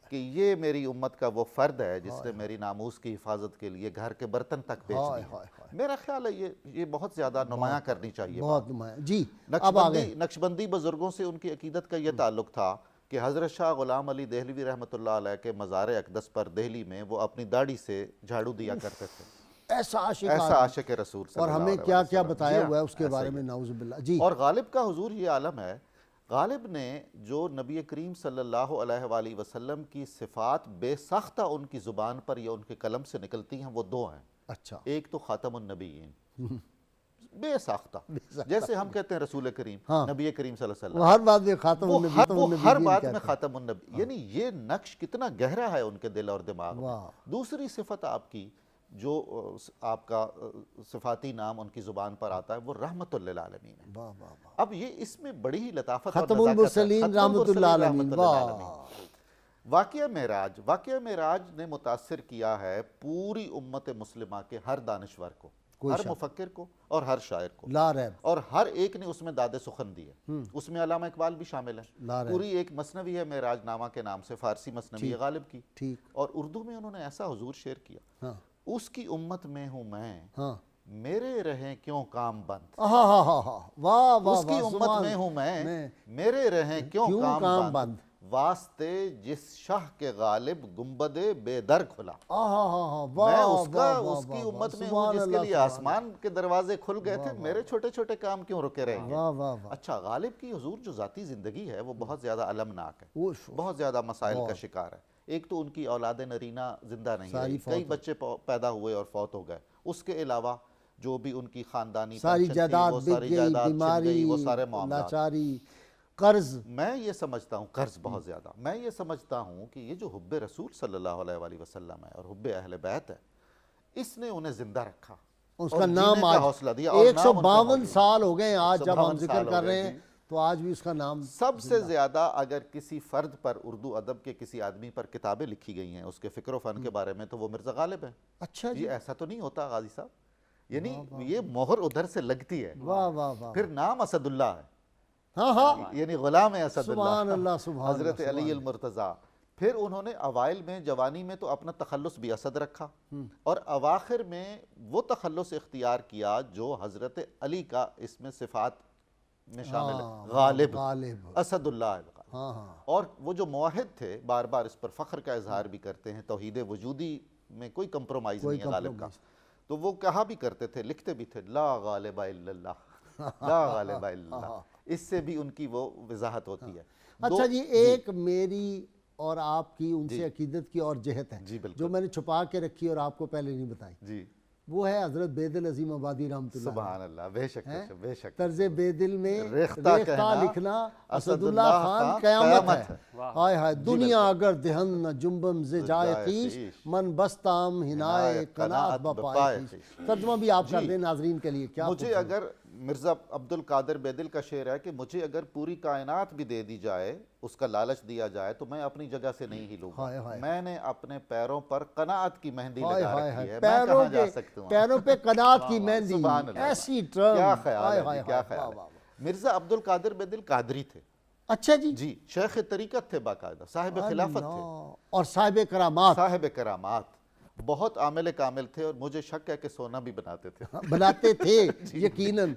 کہ یہ میری امت کا وہ فرد ہے جس نے میری ناموس کی حفاظت کے لیے گھر کے برتن تک بیچ دیے۔ میرا خیال ہے یہ بہت زیادہ نمایاں کرنی چاہیے۔ بہت نمایاں۔ جی، نقشبندی بزرگوں سے ان کی عقیدت کا یہ تعلق تھا کہ حضرت شاہ غلام علی دہلوی رحمۃ اللہ علیہ کے مزار اقدس پر دہلی میں وہ اپنی داڑھی سے جھاڑو دیا کرتے تھے۔ ایسا عاشق رسول صلی اور اللہ علیہ ہمیں کیا کیا بتایا ہوا ہے اس کے بارے میں، نعوذ باللہ۔ جی، اور غالب کا حضور یہ عالم ہے، غالب نے جو نبی کریم صلی اللہ علیہ وآلہ وسلم کی صفات بے ساختہ ان کی زبان پر یا ان کے قلم سے نکلتی ہیں، وہ دو ہیں۔ اچھا، ایک تو خاتم النبیین، بے ساختہ، جیسے ہم کہتے ہیں رسول کریم، نبی کریم صلی اللہ علیہ وسلم، ہر بات میں خاتم النبی، وہ ہر بات میں خاتم النبی، یعنی یہ نقش کتنا گہرا ہے ان کے دل اور دماغ میں۔ دوسری صفت آپ کی جو آپ کا صفاتی نام ان کی زبان پر آتا ہے وہ رحمت للعالمین ہے۔ اب یہ اس میں بڑی ہی لطافت، ختم المرسلین رحمت للعالمین۔ واقعہ معراج نے متاثر کیا ہے پوری امت مسلمہ کے ہر دانشور کو، ہر مفکر کو اور ہر شاعر کو، اور ہر ایک نے اس میں داد سخن دی ہے۔ اس میں علامہ اقبال بھی شامل ہے۔ پوری ایک مثنوی ہے معراج نامہ کے نام سے، فارسی مثنوی ہے غالب کی، اور اردو میں انہوں نے ایسا حضور شعر کیا، اس کی امت میں ہوں میں، میرے رہیں کیوں کام بند، اس کی امت میں ہوں میں، میرے رہیں کیوں کام بند، واسطے جس شاہ کے غالب گنبد بے در کھلا۔ میں اس کی امت میں ہوں جس کے لیے آسمان کے دروازے کھل گئے تھے، میرے چھوٹے چھوٹے کام کیوں رکے رہیں گے۔ اچھا، غالب کی حضور جو ذاتی زندگی ہے وہ بہت زیادہ المناک ہے، بہت زیادہ مسائل کا شکار ہے۔ ایک تو ان کی اولاد نرینہ زندہ نہیں رہی، کئی بچے پیدا ہوئے اور فوت ہو گئے۔ اس کے علاوہ جو بھی ان کی خاندانی ساری جائیداد بک گئی، بیماری، وہ سارے معاملات، لاچاری، قرض۔ میں یہ سمجھتا ہوں، قرض بہت زیادہ، میں یہ سمجھتا ہوں کہ یہ جو حب رسول صلی اللہ علیہ وآلہ وسلم ہے اور حب اہل بیت ہے، اس نے انہیں زندہ رکھا۔ اس کا اور نام جینے کا آج حوصلہ دیا، اور نام ان کا 152 موجود۔ سال ہو گئے ہیں آج جب ہم 152 ذکر سال ہو کر گئے، رہے ہیں جی۔ تو آج بھی اس کا نام سب سے زیادہ اگر کسی فرد پر اردو ادب کے کسی آدمی پر کتابیں لکھی گئی ہیں اس کے فکر و فن کے بارے میں تو وہ مرزا غالب ہیں۔ اچھا جی، یہ ایسا تو نہیں ہوتا غازی صاحب، یعنی یہ مہر ادھر سے لگتی ہے۔ واہ واہ واہ، پھر نام اسد اللہ ہے، ہاں ہاں، یعنی غلام اسد سبحان اللہ، سبحان حضرت اللہ، علی المرتضیٰ۔ پھر انہوں نے اوائل میں جوانی میں تو اپنا تخلص بھی اسد رکھا، اور اواخر میں وہ تخلص اختیار کیا جو حضرت علی کا اس میں صفات میں شامل ہے، غالب، غالب، اسد اللہ الغالب۔ ہاں ہاں، اور وہ جو موحد تھے بار بار اس پر فخر کا اظہار بھی کرتے ہیں، توحید وجودی میں کوئی کمپرومائز نہیں ہے غالب کا، تو وہ کہا بھی کرتے تھے، لکھتے بھی تھے، لا غالب الا اللہ، لا غالب الا اللہ۔ اس سے بھی ان کی وہ وضاحت ہوتی ہے۔ اچھا جی، ایک میری اور آپ کی ان سے عقیدت کی اور جہت ہے جی بالکل، جو میں نے چھپا کے رکھی اور آپ کو پہلے نہیں بتائی، جی وہ ہے حضرت بیدل عظیم آبادی رحمۃ اللہ سبحان اللہ، بے شک بے شک۔ طرز بیدل میں ریختہ ریختہ کہنا لکھنا اسد اسد اللہ اللہ خان خان قیامت قیامت ہے، ہائے ہائے دنیا اگر دہن نہ جنبم ز جائے خیش، من بستام ہنائے قناعت بپائے خیش۔ ترجمہ بھی آپ کر دیں ناظرین کے لیے، کیا مجھے اگر مرزا عبد القادر بیدل کا شعر ہے کہ مجھے اگر پوری کائنات بھی دے دی جائے، اس کا لالچ دیا جائے تو میں اپنی جگہ سے نہیں ہلوں گا، میں نے اپنے پیروں پر قناعت کی مہندی لگا رکھی ہے، میں کہاں جا سکتا ہوں؟ پیروں پہ قناعت کی مہندی، سبحان اللہ، ایسی ٹرم، کیا خیال ہے، کیا خیال ہے۔ مرزا عبد القادر بیدل قادری تھے، اچھا جی، جی، شیخ طریقت تھے، باقاعدہ صاحب خلافت تھے، اور صاحب کرامات، صاحب کرامات، بہت عامل کامل تھے، اور مجھے شک ہے کہ سونا بھی بناتے تھے۔ بناتے تھے یقیناً،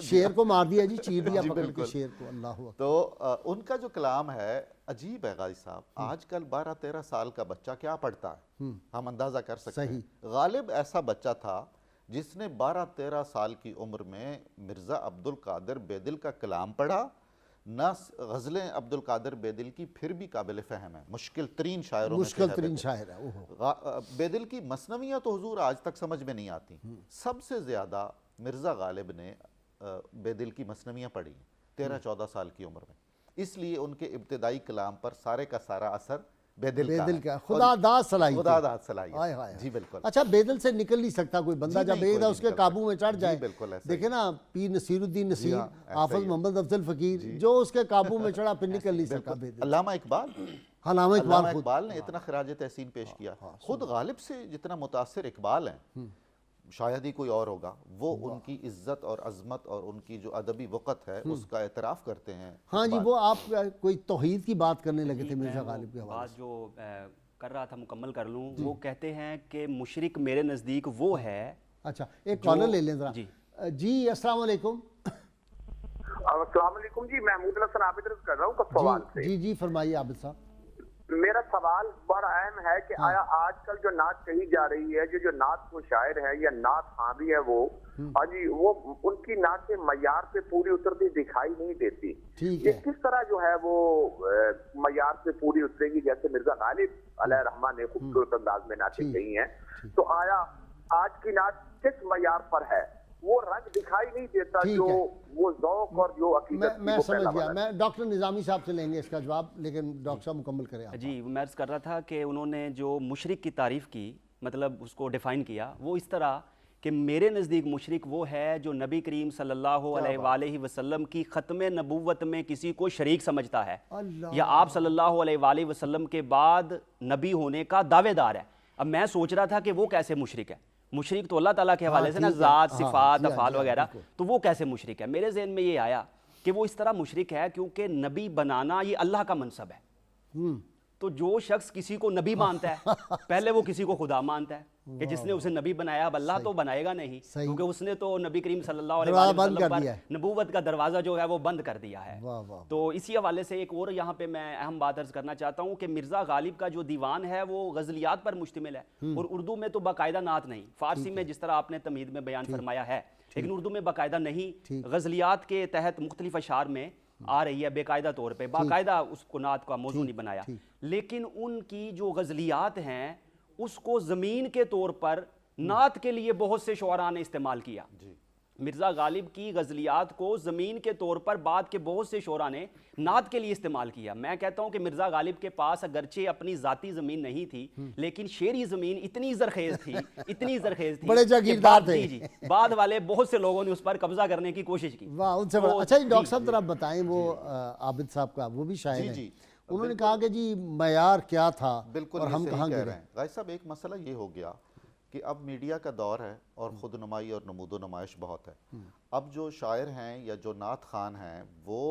شیر کو مار دیا جی، چیر دیا پکڑ کے شیر کو، اللہ اکبر۔ تو ان کا جو کلام ہے عجیب ہے غازی صاحب، آج کل 12-13 سال کا بچہ کیا پڑھتا ہے، ہم اندازہ کر سکتے ہیں۔ غالب ایسا بچہ تھا جس نے 12-13 سال کی عمر میں مرزا عبد القادر بیدل کا کلام پڑھا، نہ غزلیں عبد القادر بیدل کی پھر بھی قابل فہم ہیں، مشکل ترین شاعروں میں سے مشکل ترین شاعر ہے۔ بیدل کی مثنویاں تو حضور آج تک سمجھ میں نہیں آتی، سب سے زیادہ مرزا غالب نے بیدل کی مثنویاں پڑھی 13-14 سال کی عمر میں، اس لیے ان کے ابتدائی کلام پر سارے کا سارا اثر بیدل کا، خدا داد صلاحیت، خدا داد صلاحیت، جی بالکل۔ اچھا، بیدل سے نکل نہیں سکتا کوئی بندہ، جب ایک اس کے قابو میں چڑھ جائے، بالکل ایسا دیکھیں نا پیر نصیر الدین نصیر، حافظ محمد افضل فقیر، جو اس کے قابو میں چڑھا پھر نکل نہیں سکا بیدل۔ علامہ علامہ اقبال نے اتنا خراج تحسین پیش کیا، خود غالب سے جتنا متاثر اقبال ہیں، شاید ہی کوئی اور ہوگا، وہ ان کی عزت اور عظمت اور ان کی جو ادبی وقت ہے اس کا اعتراف کرتے ہیں۔ ہاں جی، وہ آپ کوئی توحید کی بات کرنے لگے تھے مرزا غالب کے حوالے بات جو کر رہا تھا مکمل کر لوں، وہ کہتے ہیں کہ مشرک میرے نزدیک وہ ہے۔ اچھا، ایک کالر لے لیں ذرا۔ جی السلام علیکم۔ السلام علیکم جی، محمود الحسن عابد عرض کر رہا ہوں کسوال سے۔ جی فرمائیے عابد صاحب۔ میرا سوال بڑا اہم ہے کہ آیا آج کل جو نعت کہی جا رہی ہے، جو نعت کو شاعر ہے یا نعت خواں بھی ہے، وہ جی وہ ان کی نعت کے معیار پہ پوری اترتی دکھائی نہیں دیتی، یہ کس طرح جو ہے وہ معیار پہ پوری اترے گی؟ جیسے مرزا غالب علیہ الرحمہ نے خوبصورت انداز میں نعتیں کہی ہیں، تو آیا آج کی نعت کس معیار پر ہے؟ وہ رنگ دکھائی نہیں دیتا جو وہ ذوق اور جو عقیدت۔ میں سمجھ گیا، میں ڈاکٹر نظامی صاحب سے لیں گے اس کا جواب، لیکن ڈاکٹر صاحب مکمل کریں آپ۔ جی، میں عرض کر رہا تھا کہ انہوں نے جو مشرک کی تعریف کی، مطلب اس کو ڈیفائن کیا، وہ اس طرح کہ میرے نزدیک مشرک وہ ہے جو نبی کریم صلی اللہ علیہ وآلہ وسلم کی ختم نبوت میں کسی کو شریک سمجھتا ہے، یا آپ صلی اللہ علیہ وآلہ وسلم کے بعد نبی ہونے کا دعوے دار ہے۔ اب میں سوچ رہا تھا کہ وہ کیسے مشرک ہے؟ مشرک تو اللہ تعالیٰ کے حوالے سے نا، ذات، صفات، افعال وغیرہ، تو وہ کیسے مشرک ہے؟ میرے ذہن میں یہ آیا کہ وہ اس طرح مشرک ہے کیونکہ نبی بنانا یہ اللہ کا منصب ہے، تو جو شخص کسی کو نبی مانتا ہے پہلے وہ کسی کو خدا مانتا ہے کہ جس نے اسے نبی بنایا، اب اللہ تو بنائے گا نہیں، کیونکہ اس نے تو نبی کریم صلی اللہ علیہ وسلم پر نبوت کا دروازہ جو ہے وہ بند کر دیا ہے۔ تو اسی حوالے سے ایک اور یہاں پہ میں اہم بات عرض کرنا چاہتا ہوں کہ مرزا غالب کا جو دیوان ہے وہ غزلیات پر مشتمل ہے، اور اردو میں تو باقاعدہ نعت نہیں، فارسی میں جس طرح آپ نے تمہید میں بیان فرمایا ہے، لیکن اردو میں باقاعدہ نہیں، غزلیات کے تحت مختلف اشعار میں آ رہی ہے باقاعدہ طور پہ، باقاعدہ اس کو نعت کا موضوع نہیں بنایا، لیکن ان کی جو غزلیات ہیں اس کو زمین کے طور پر نعت کے لیے بہت سے شعراء نے استعمال کیا، مرزا غالب کی غزلیات کو زمین کے طور پر بعد کے بہت سے شعراء نے نعت کے لیے استعمال کیا. میں کہتا ہوں کہ مرزا غالب کے پاس اگرچہ اپنی ذاتی زمین نہیں تھی لیکن شعری زمین اتنی زرخیز تھی بڑے جاگیردار تھے. جی بعد والے بہت سے لوگوں نے اس پر قبضہ کرنے کی کوشش کی. واہ ان سے بڑا. اچھا جی ڈاکٹر صاحب ذرا بتائیں وہ عابد صاحب کا وہ بھی شاعر ہیں, جی انہوں نے کہا کہ جی معیار کیا تھا بالکل اور ہم یہ کہاں صحیح کہہ گرے. رہے ہیں. غازی صاحب ایک مسئلہ یہ ہو گیا کہ اب میڈیا کا دور ہے اور خود نمائی اور نمود و نمائش بہت ہے. اب جو شاعر ہیں یا جو نعت خوان ہیں وہ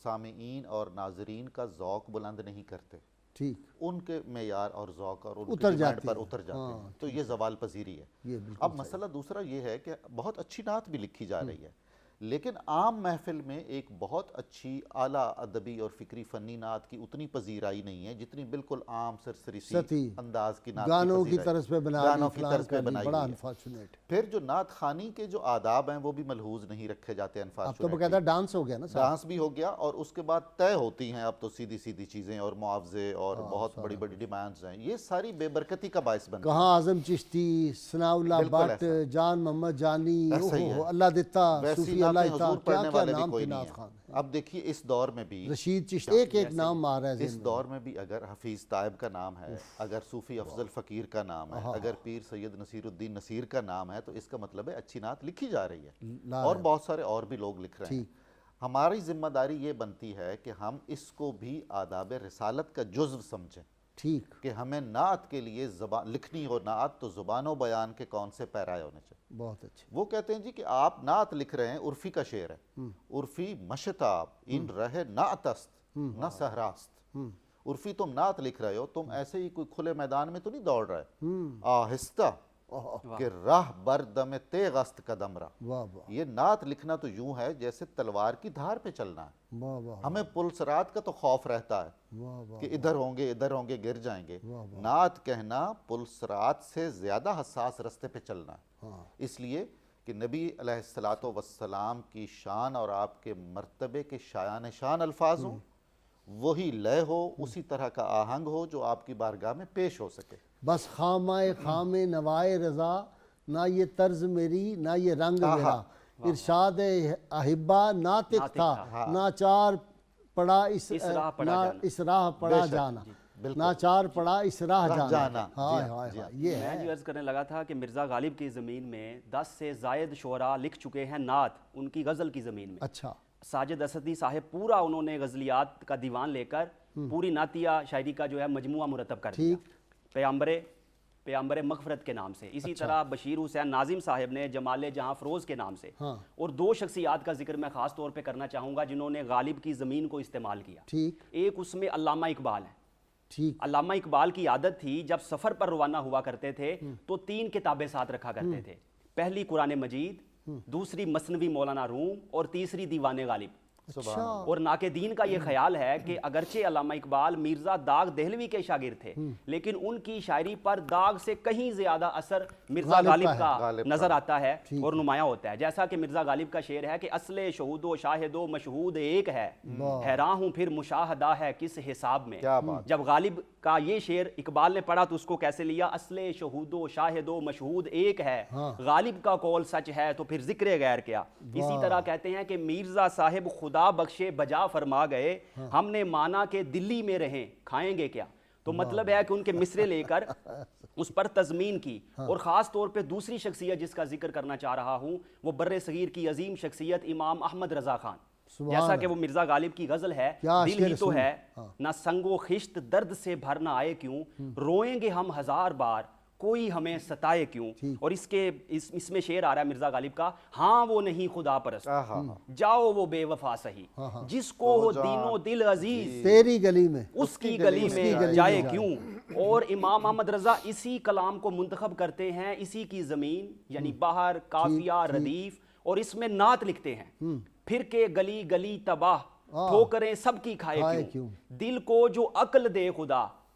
سامعین اور ناظرین کا ذوق بلند نہیں کرتے, ٹھیک ان کے معیار اور ذوق اور ان اتر کے جاتی ڈیمانڈ پر ہے. اتر جاتے ہیں, تو یہ زوال پذیری ہے. یہ بالکل اب مسئلہ دوسرا یہ ہے کہ بہت اچھی نعت بھی لکھی جا رہی ہے لیکن عام محفل میں ایک بہت اچھی اعلیٰ ادبی اور فکری فنی نعت کی اتنی پذیرائی نہیں ہے جتنی بالکل عام سرسری سی انداز کی نعت گانوں کی طرز پہ گانوں کی طرز پہ بنائی بڑا ہوئی ہے. انفارچونیٹ. پھر جو نعت خوانی کے جو آداب ہیں وہ بھی ملحوظ نہیں رکھے جاتے اب تو انفارچونیٹلی. باقاعدہ ڈانس ہو گیا نا صاحب. ڈانس بھی ہو گیا اور اس کے بعد طے ہوتی ہیں اب تو سیدھی سیدھی چیزیں اور معاوضے اور بہت بڑی بڑی ڈیمانڈز ہیں. یہ ساری بے برکتی کا باعث بنتا ہے. کہاں اعظم چشتی, ثناء اللہ بٹ, جان محمد جانی, اللہ دیتا, صوفی اللہ دیتا, کیا کیا نام تھے نعت خوان. اب دیکھیے اس دور میں بھی رشید چشتی, ایک نام آ رہا ہے اس دور میں بھی اگر حفیظ طائب کا نام ہے, اگر صوفی افضل فقیر کا نام ہے, اگر پیر سید نصیر الدین نصیر کا نام ہے, تو اس کا مطلب ہے اچھی نعت لکھی جا رہی ہے اور بہت سارے اور بھی لوگ لکھ رہے ہیں. ہماری ذمہ داری یہ بنتی ہے کہ ہم اس کو بھی آداب رسالت کا جزو سمجھیں. ٹھیک کہ ہمیں نعت کے لیے زبان لکھنی ہو نعت تو زبان و بیان کے کون سے پیرائے ہونے چاہیے. بہت اچھے. وہ کہتے ہیں جی کہ آپ نعت لکھ رہے ہیں, عرفی کا شعر ہے, عرفی مشتاب ان رہے نعتست نہ سہراست. عرفی تم نعت لکھ رہے ہو, تم ایسے ہی کوئی کھلے میدان میں تو نہیں دوڑ رہے, آہستہ کہ راہ بر دم تیغ است قدم را. یہ نعت لکھنا تو یوں ہے جیسے تلوار کی دھار پہ چلنا ہے. ہمیں پلسرات کا تو خوف رہتا ہے کہ ادھر ہوں گے گر جائیں گے. نعت کہنا پلسرات سے زیادہ حساس رستے پہ چلنا ہے. اس لیے کہ نبی علیہ السلام کی شان اور آپ کے مرتبے کے شایان شان الفاظ ہوں, وہی لے ہو, اسی طرح کا آہنگ ہو جو آپ کی بارگاہ میں پیش ہو سکے. بس خامہ خام نوائے رضا, نہ یہ طرز میری نہ یہ رنگ میرا, ارشاد احبا ناطق تھا, ناچار پڑا اس راہ پڑا جانا, ناچار پڑا اس راہ جانا. یہ میں جو عرض کرنے لگا تھا کہ مرزا غالب کی زمین میں 10 سے زائد شعراء لکھ چکے ہیں نعت ان کی غزل کی زمین میں. اچھا. ساجد اسدی صاحب پورا انہوں نے غزلیات کا دیوان لے کر پوری نعتیہ شاعری کا جو ہے مجموعہ مرتب کر دیا پیامبر مغفرت کے نام سے. اسی طرح بشیر حسین ناظم صاحب نے جمال جہاں فروز کے نام سے. اور 2 شخصیات کا ذکر میں خاص طور پہ کرنا چاہوں گا جنہوں نے غالب کی زمین کو استعمال کیا. ایک اس میں علامہ اقبال ہے. علامہ اقبال کی عادت تھی جب سفر پر روانہ ہوا کرتے تھے تو 3 کتابیں ساتھ رکھا کرتے تھے. پہلی قرآن مجید, دوسری مثنوی مولانا روم اور تیسری دیوان غالب. اور ناقدین کا یہ خیال ہے کہ اگرچہ علامہ اقبال مرزا داغ دہلوی کے شاگرد تھے لیکن ان کی شاعری پر داغ سے کہیں زیادہ اثر مرزا غالب کا نظر آتا ہے اور نمایاں ہوتا ہے. جیسا کہ مرزا غالب کا شعر ہے کہ اصل شہود و شاہد و مشہود ایک ہے, حیران ہوں پھر مشاہدہ ہے کس حساب میں. جب غالب کا یہ شعر اقبال نے پڑھا تو اس کو کیسے لیا, اصل شہود و شاہد و مشہود ایک ہے, غالب کا قول سچ ہے تو پھر ذکر غیر کیا. اسی طرح کہتے ہیں کہ مرزا صاحب خدا بخشے بجا فرما گئے, ہم نے مانا کہ دلی میں رہیں کھائیں گے کیا. تو مطلب ہے کہ ان کے مصرے لے کر اس پر تضمین کی. اور خاص طور پہ دوسری شخصیت جس کا ذکر کرنا چاہ رہا ہوں وہ بر صغیر کی عظیم شخصیت امام احمد رضا خان. جیسا کہ وہ مرزا غالب کی غزل ہے, دل ہی تو ہے نہ سنگ و خشت درد سے بھر نہ آئے کیوں, روئیں گے ہم 1000 بار کوئی ہمیں ستائے کیوں. اور اس میں شعر آ رہا ہے مرزا غالب کا, ہاں وہ نہیں خدا پرست جاؤ وہ بے وفا سہی, جس کو ہو دین و دل عزیز تیری گلی میں اس کی گلی میں جائے کیوں. اور امام احمد رضا اسی کلام کو منتخب کرتے ہیں, اسی کی زمین یعنی بہر, قافیہ, ردیف, اور اس میں نعت لکھتے ہیں. پھر کے گلی گلی تباہ ٹھوکریں سب کی کھائے کیوں, دل کو جو عقل دے خدا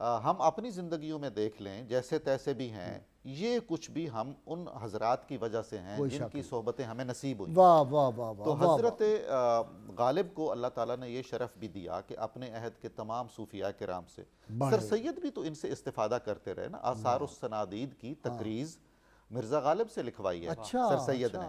ہم اپنی زندگیوں میں دیکھ لیں جیسے تیسے بھی ہیں، یہ کچھ بھی ہم ان حضرات کی وجہ سے ہیں جن کی صحبتیں ہمیں نصیب ہوئی. واہ واہ واہ واہ. تو حضرت غالب کو اللہ تعالیٰ نے یہ شرف بھی دیا کہ اپنے عہد کے تمام صوفیاء کرام سے، سر سید بھی تو ان سے استفادہ کرتے رہے نا. آثار السنادید کی تقریز مرزا غالب سے لکھوائی ہے سر سید نے،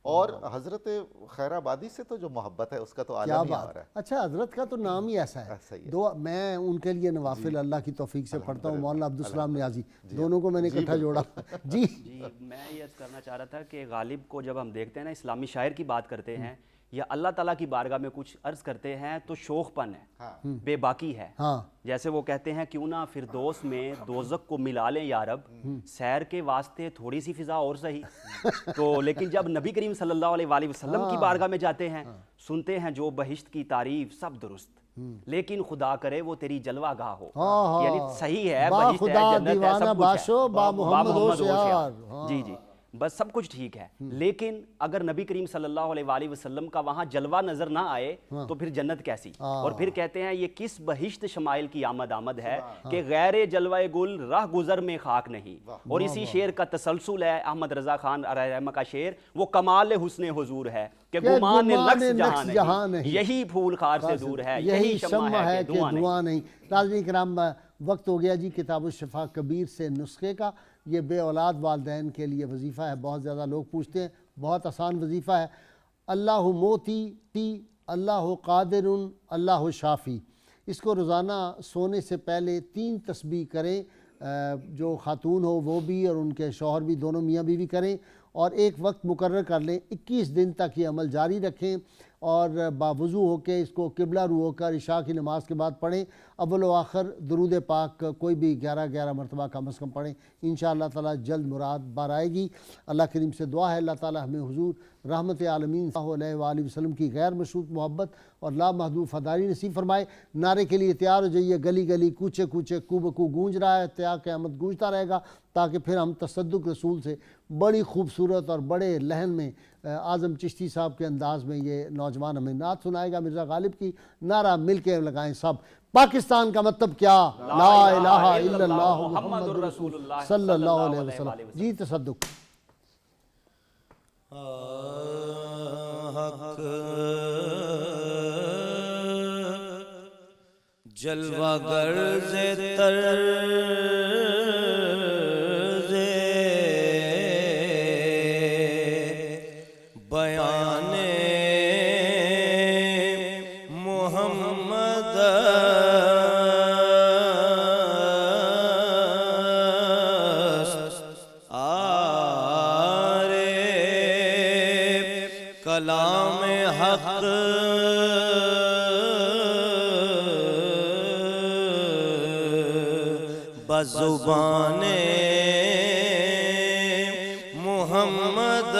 اور حضرت خیر آبادی سے تو جو محبت ہے اس کا تو عالم ہی آ رہا ہے. اچھا، حضرت کا تو نام ہی ایسا ہے. میں ان کے لیے نوافل اللہ کی توفیق سے پڑھتا ہوں. مولانا عبدالسلام نیازی، دونوں کو میں نے اکٹھا جوڑا. جی میں یہ عرض کرنا چاہ رہا تھا کہ غالب کو جب ہم دیکھتے ہیں نا، اسلامی شاعر کی بات کرتے ہیں یا اللہ تعالیٰ کی بارگاہ میں کچھ عرض کرتے ہیں تو شوق پن ہے، بے باکی ہے. جیسے وہ کہتے ہیں کیوں نہ فردوس میں دوزخ کو ملا لیں یا رب، سیر کے واسطے تھوڑی سی فضا اور صحیح. تو لیکن جب نبی کریم صلی اللہ علیہ وآلہ وسلم کی بارگاہ میں جاتے ہیں، سنتے ہیں جو بہشت کی تعریف سب درست، لیکن خدا کرے وہ تیری جلوہ گاہ ہو. یعنی صحیح ہے، بہشت ہے، جنت ہے، سب کچھ ہے، با محمد ہوشیار. جی جی بس سب کچھ ٹھیک ہے، لیکن اگر نبی کریم صلی اللہ علیہ وآلہ وسلم کا وہاں جلوہ نظر نہ آئے تو پھر جنت کیسی. اور پھر کہتے ہیں یہ کس بہشت شمائل کی آمد ہے کہ غیر جلوہ گل راہ گزر میں خاک نہیں. اور اسی شعر کا تسلسل ہے احمد رضا خان رحمہ کا شعر، وہ کمال حسن حضور ہے کہ گمان نقص جہاں نہیں، یہی پھول خار سے دور ہے، یہی شمع ہے کہ دعا نہیں. ناظرین کرام، وقت ہو گیا جی کتاب الشفا کبیر سے نسخے کا. یہ بے اولاد والدین کے لیے وظیفہ ہے. بہت زیادہ لوگ پوچھتے ہیں، بہت آسان وظیفہ ہے. اللہ موتی اللہ قادر اللہ شافی. اس کو روزانہ سونے سے پہلے 3 تسبیح کریں، جو خاتون ہو وہ بھی اور ان کے شوہر بھی، دونوں میاں بیوی کریں، اور ایک وقت مقرر کر لیں. 21 دن تک یہ عمل جاری رکھیں اور باوضو ہو کے اس کو قبلہ رو ہو کر عشاء کی نماز کے بعد پڑھیں. اول و آخر درود پاک کوئی بھی 11 مرتبہ کم از کم پڑھیں. انشاءاللہ تعالی جلد مراد بار آئے گی. اللہ کریم سے دعا ہے اللہ تعالی ہمیں حضور رحمت عالمین صلی اللہ علیہ وآلہ وسلم کی غیر مشروط محبت اور لامحدود فداری نصیب فرمائے. نعرے کے لیے تیار ہو جائیے. گلی گلی کوچے کوچے کو بکو گونج رہا ہے، تیا قیامت گونجتا رہے گا، تاکہ پھر ہم تصدق رسول سے بڑی خوبصورت اور بڑے لحن میں اعظم چشتی صاحب کے انداز میں یہ نوجوان ہمیں نعت سنائے گا مرزا غالب کی. نعرہ مل کے لگائیں سب. پاکستان کا مطلب کیا؟ لا الہ الا اللہ محمد رسول اللہ صلی اللہ علیہ وسلم. جی تصدق. حق جلوہ گرز بیان محمد آرے کلام حق بزبان محمد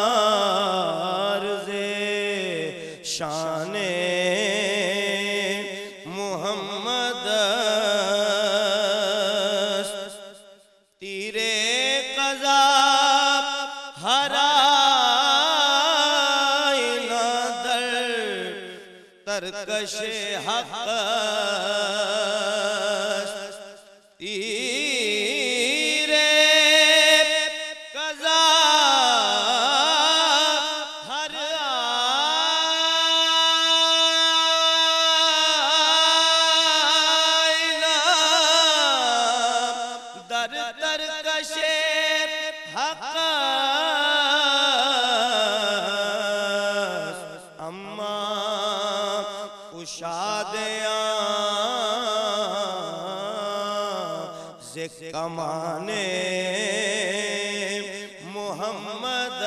آشکار زے شان محمد تیرے قضا ہرائی نہ در ترکش حق کمانے محمد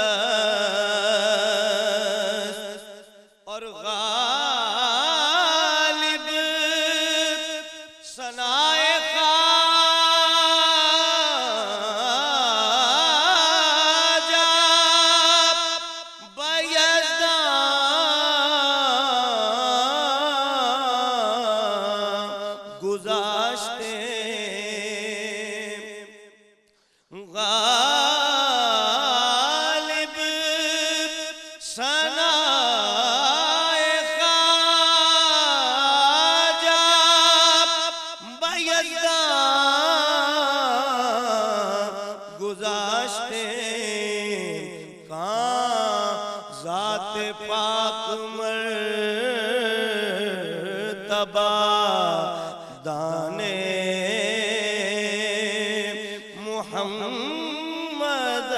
غالب ثنائے خواجہ بیضاں گذاشتے کہاں ذات پاک مرتبہ دانے محمد